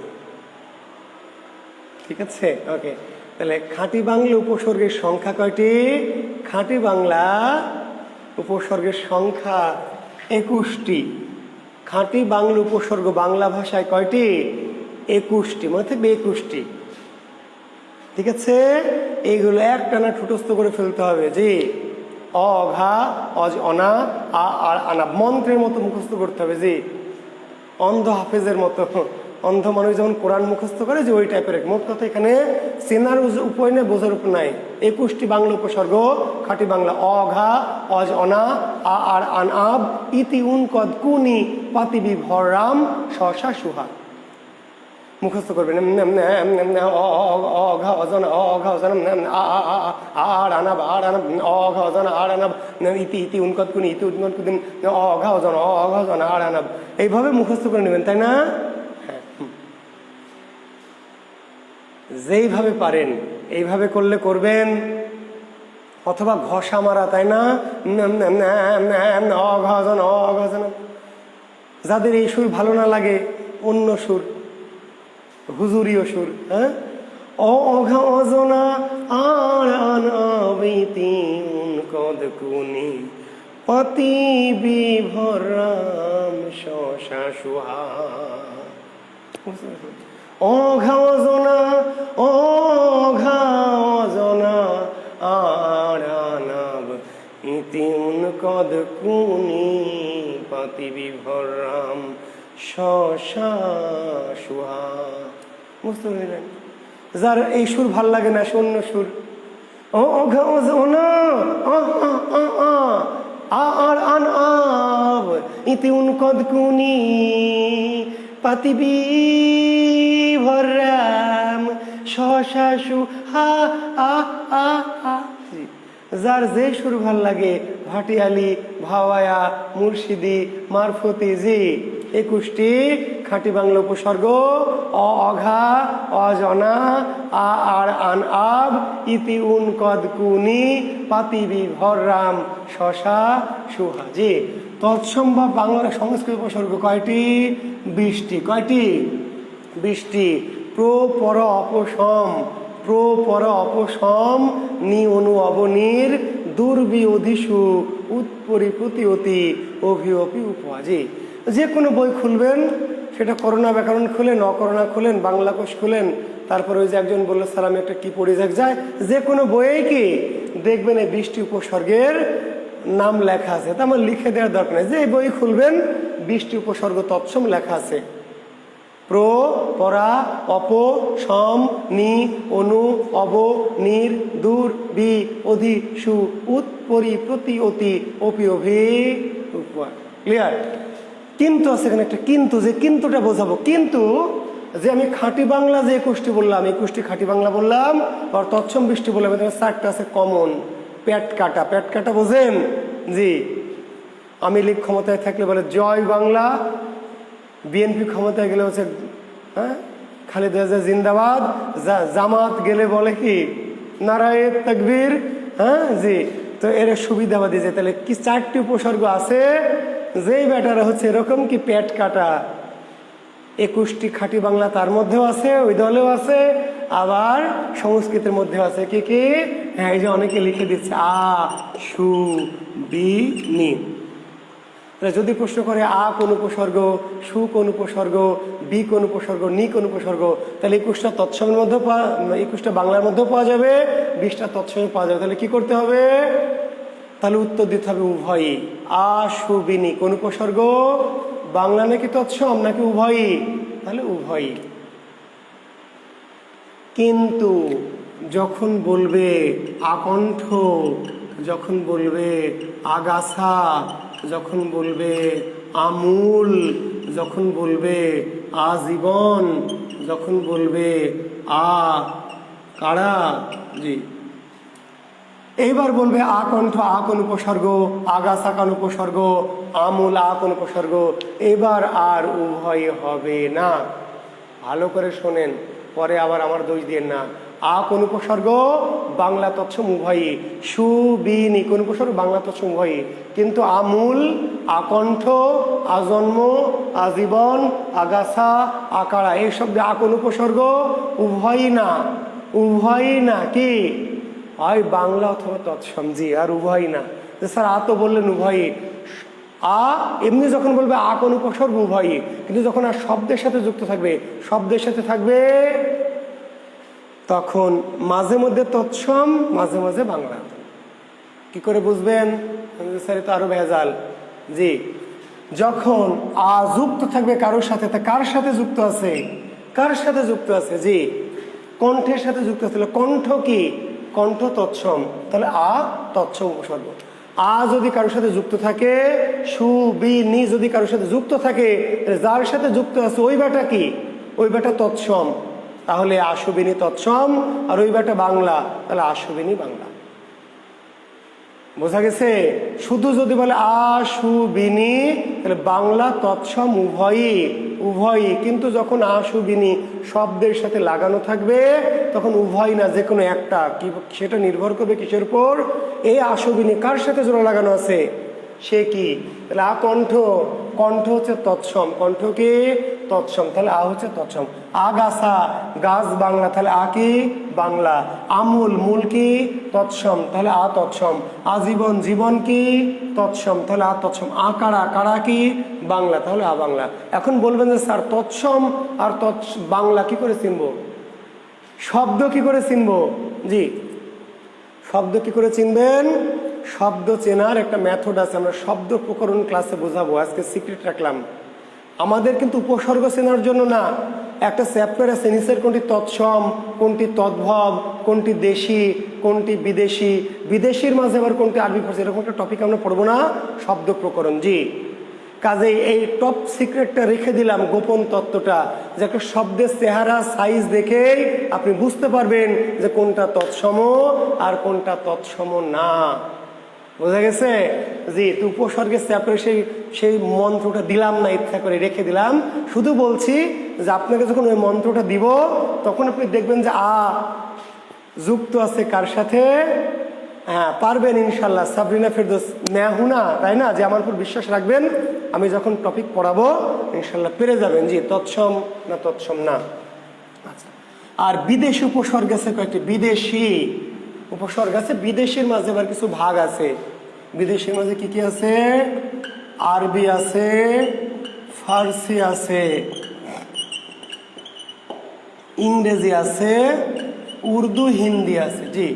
ঠিক আছে, ওকে। তাহলে খাঁটি বাংলা উপসর্গের সংখ্যা কয়টি? খাঁটি বাংলা উপসর্গের সংখ্যা 21টি। খাঁটি বাংলা উপসর্গ বাংলা ভাষায় কয়টি? 21টি, মনে থাকবে 21টি। ঠিক আছে, এইগুলো একটানা ঠুটস্থ করে ফেলতে হবে। যে অ ঘা অজ অনা আ আর আনা মন্ত্রের মতো মুখস্থ করতে হবে। যে অন্ধ হাফেজের মতো, অন্ধ মানুষ যেমন কোরআন মুখস্থ করে, যে ওই টাইপের। মোট কথা এখানে চেনার উপায় নেই, বোঝার উপর নাই। 21টি বাংলা উপসর্গ খাঁটি বাংলা। অ ঘা অজ অনা আ আর আন আব ইতি উন কদ কুনি পাতিবি ভর রাম শশা সুহা। মুখস্থ করবেন। অঘা অজন অঘা অজন আর আনাব আর আনাব অঘা অজন আর আনাব ইতি ইতি উনকত কুনি ইতি উনকত কুদিন অঘা অজন অঘা অজন আর আনাব। এইভাবে মুখস্থ করে নেবেন, তাই না? যেইভাবে পারেন এইভাবে করলে করবেন। অথবা ঘষা মারা, তাই না? অঘা অজন অঘা অজন। যাদের এই সুর ভালো না লাগে, অন্য সুর, হুজুরীয় সুর। হ্যাঁ, অঘা অজনা আর আনাবিতি উনকদ কুনি পতি বিভর রাম শশা সুহা। অঘা অজনা অঘা অজনা আর আনাব ইতি উনকদ কুনি পতি বিভর রাম শশা সুহা। বুঝতে পারলেন? যার এই সুর ভাল লাগে না, সে অন্য সুর। অঘা অজনা আর আন আব ইতি উনকদ কুনি পাতিবি ভর রাম শশা সুহা আ আ আ। যার যে সুর ভাল লাগে, ভাটিয়ালি, ভাওয়ায়া, মুর্শিদি, মারফতি, জি 21টি খাঁটি বাংলা উপসর্গ। অঘা অজনা আ আর আন আব ইতি উন কদ কুনি পাতিবি ভর রাম শশা সুহা। জি তৎসম্ভব বাংলার সংস্কৃত উপসর্গ কয়টি? 20টি। কয়টি? 20টি। প্র পর অপসম, প্র পর অপসম নি অনু অবনির দুর্বি অধিসু উৎপরি প্রতিঅতি অভিঅপি উপহাজি। যে কোনো বই খুলবেন, সেটা করোনা ব্যাকরণ খুলেন, অকরোনা খুলেন, বাংলা কোষ খুলেন, তারপরে ওই যে একজন বললো স্যার আমি একটা কি পড়ে যায়, যে কোনো বইয়ে কি দেখবেন এই 20টি উপসর্গের নাম লেখা আছে। তা আমার লিখে দেওয়ার দরকার নেই, যে বই খুলবেন 20টি উপসর্গ তৎসম লেখা আছে। প্র পরা অপ সম নি অনু অব নির দূর বি অধি সু উৎপরি প্রতি অতি অপি অভি উপহার। ক্লিয়ার? কিন্তু আছে এখানে একটা কিন্তু, যে কিন্তুটা বোঝাবো। কিন্তু যে আমি খাঁটি বাংলা যে 21টি বললাম, 21টি খাঁটি বাংলা বললাম, আর তৎসম 20টি বললাম, 4টা আছে কমন। পেট কাটা, পেট কাটা বোঝেন? জি, আমি লীগ ক্ষমতায় থাকলে বলে জয় বাংলা, বিএনপি ক্ষমতায় গেলে হচ্ছে হ্যাঁ খালেদা জিয়া জিন্দাবাদ, জামাত গেলে বলে কি নারায়ে তাকবীর। হ্যাঁ জি, তো এর সুবিধাবাদী যে তাহলে কি 4টি উপসর্গ আছে, যেই ব্যাটারা হচ্ছে এরকম কি পেট কাটা। 21টি খাঁটি বাংলা তার মধ্যেও আছে, ওই দলেও আছে, আবার সংস্কৃতের মধ্যেও আছে। কি কি? হ্যাঁ, এই যে অনেকে লিখে দিচ্ছে আ সু বি নি। যদি প্রশ্ন করে আ কোন উপসর্গ, সু কোন উপসর্গ, বি কোন উপসর্গ, নি কোন উপসর্গ, তাহলে 21টা তৎসমের মধ্যে 21টা বাংলার মধ্যেও পাওয়া যাবে, 20টা তৎসমে পাওয়া যাবে। তাহলে কি করতে হবে? তাহলে উত্তর দিতে হবে উভয়ই। আ সু বি নি কোন উপসর্গ, বাংলা নাকি তৎসম নাকি উভয়ই? তাহলে উভয়ই। কিন্তু যখন বলবে আকণ্ঠ, যখন বলবে আগাছা, যখন বলবে আমূল, যখন বলবে আজীবন, যখন বলবে আ কারা, জি এইবার বলবে আকণ্ঠ আ কোন উপসর্গ, আগাছা কোন উপসর্গ, আমূল আ কোন উপসর্গ, এবার আর উভয় হবে না। ভালো করে শোনেন, পরে আবার আমার দোষ দিয়েন না। আ কোন উপসর্গ, বাংলা তৎসম উভয়ই। সুবিনি কোন উপসর্গ, বাংলা তৎসম উভয়ই। কিন্তু আমূল, আকণ্ঠ, আজন্ম, আজীবন, আগাছা, আকারা এই শব্দে আ কোন উপসর্গ, উভয়ই না, উভয়ই না। কি হয়, বাংলা অথবা তৎসম। জি, আর উভয়ই না। স্যার আ তো বললেন উভয়ই। আ এমনি যখন বলবে আ কোন উপসর্গ, উভয়ই। কিন্তু যখন আর শব্দের সাথে যুক্ত থাকবে, শব্দের সাথে থাকবে, তখন মাঝে মধ্যে তৎসম, মাঝে মাঝে বাংলা। কি করে বুঝবেন স্যার? তো আরো ভেজাল। জি, যখন আ যুক্ত থাকবে কারোর সাথে, তা কার সাথে যুক্ত আছে, কার সাথে যুক্ত আছে? জি, কণ্ঠের সাথে যুক্ত আছে। কণ্ঠ কি, কণ্ঠ তৎসম, তাহলে আ তৎসম উপসর্গ। আ যদি কারোর সাথে যুক্ত থাকে, সু বি নি যদি কারোর সাথে যুক্ত থাকে, যার সাথে যুক্ত আছে ওই বেটা কি, ওই বেটা তৎসম, তাহলে আশুবিনী তৎসম। আর ওই বেটা বাংলা, তাহলে আশুবিনী বাংলা। বোঝা গেছে? শুধু যদি বলে আশুবিনী, তাহলে বাংলা তৎসম উভয়ই, উভয়ই। কিন্তু যখন আশুবিনী শব্দের সাথে লাগানো থাকবে, তখন উভয় না, যে কোনো একটা। কি সেটা নির্ভর করবে কিসের উপর? এই আশুবিনী কার সাথে জোড়া লাগানো আছে, সে কি। তাহলে আ কণ্ঠ, কণ্ঠ হচ্ছে তৎসম, কণ্ঠ কি তৎসম, তাহলে আ হচ্ছে তৎসম। আগাছা, গাছ বাংলা, তাহলে আ কি বাংলা। আমূল, মূল কি তৎসম, তাহলে আ তৎসম। আজীবন, জীবন কি তৎসম, তাহলে আ তৎসম। আকারা, কারা কি বাংলা, তাহলে আ বাংলা। এখন বলবেন যে স্যার তৎসম আর বাংলা কি করে চিনব, শব্দ কি করে চিনব? জি, শব্দ কি করে চিনবেন? শব্দ চেনার একটা মেথড আছে, আমরা শব্দ প্রকরণ ক্লাসে বোঝাবো। আজকে সিক্রেট রাখলাম। আমাদের কিন্তু উপসর্গ চেনার জন্য না, একটা চ্যাপ্টার আছে নিচের কোনটি তৎসম, কোনটি তদ্ভব, কোনটি দেশি, কোনটি বিদেশি, বিদেশির মাঝে আবার কোনটি আরবি ফার্সি, এরকম একটা টপিক আমরা পড়বো না, শব্দ প্রকরণ। জি, কাজেই এই টপ সিক্রেটটা রেখে দিলাম, গোপন তত্ত্বটা, যে একটা শব্দের চেহারা সাইজ দেখেই আপনি বুঝতে পারবেন যে কোনটা তৎসম আর কোনটা তৎসম না। বোঝা গেছে? জি, তো উপসর্গের চ্যাপ্টারে সেই মন্ত্রটা দিলাম না, ইচ্ছা করে রেখে দিলাম। শুধু বলছি যে আপনাকে যখন ওই মন্ত্রটা দিব, তখন আপনি দেখবেন যে আ যুক্ত আছে কার সাথে। হ্যাঁ, পারবেন ইনশাল্লাহ। সাবরিনা ফেরদৌস মেহুনা, তাই না? যে আমার উপর বিশ্বাস রাখবেন, আমি যখন টপিক পড়াবো ইনশাল্লাহ পেরে যাবেন। জি, তৎসম না তৎসম না। আচ্ছা, আর বিদেশি উপসর্গ আছে কয়েকটি। বিদেশি উপসর্গ আছে, বিদেশির মাঝে আবার কিছু ভাগ আছে। বিদেশির মাঝে কি কি আছে? আরবি আছে, ফার্সি আছে, ইংরেজি আছে, উর্দু, হিন্দি আছে। জি,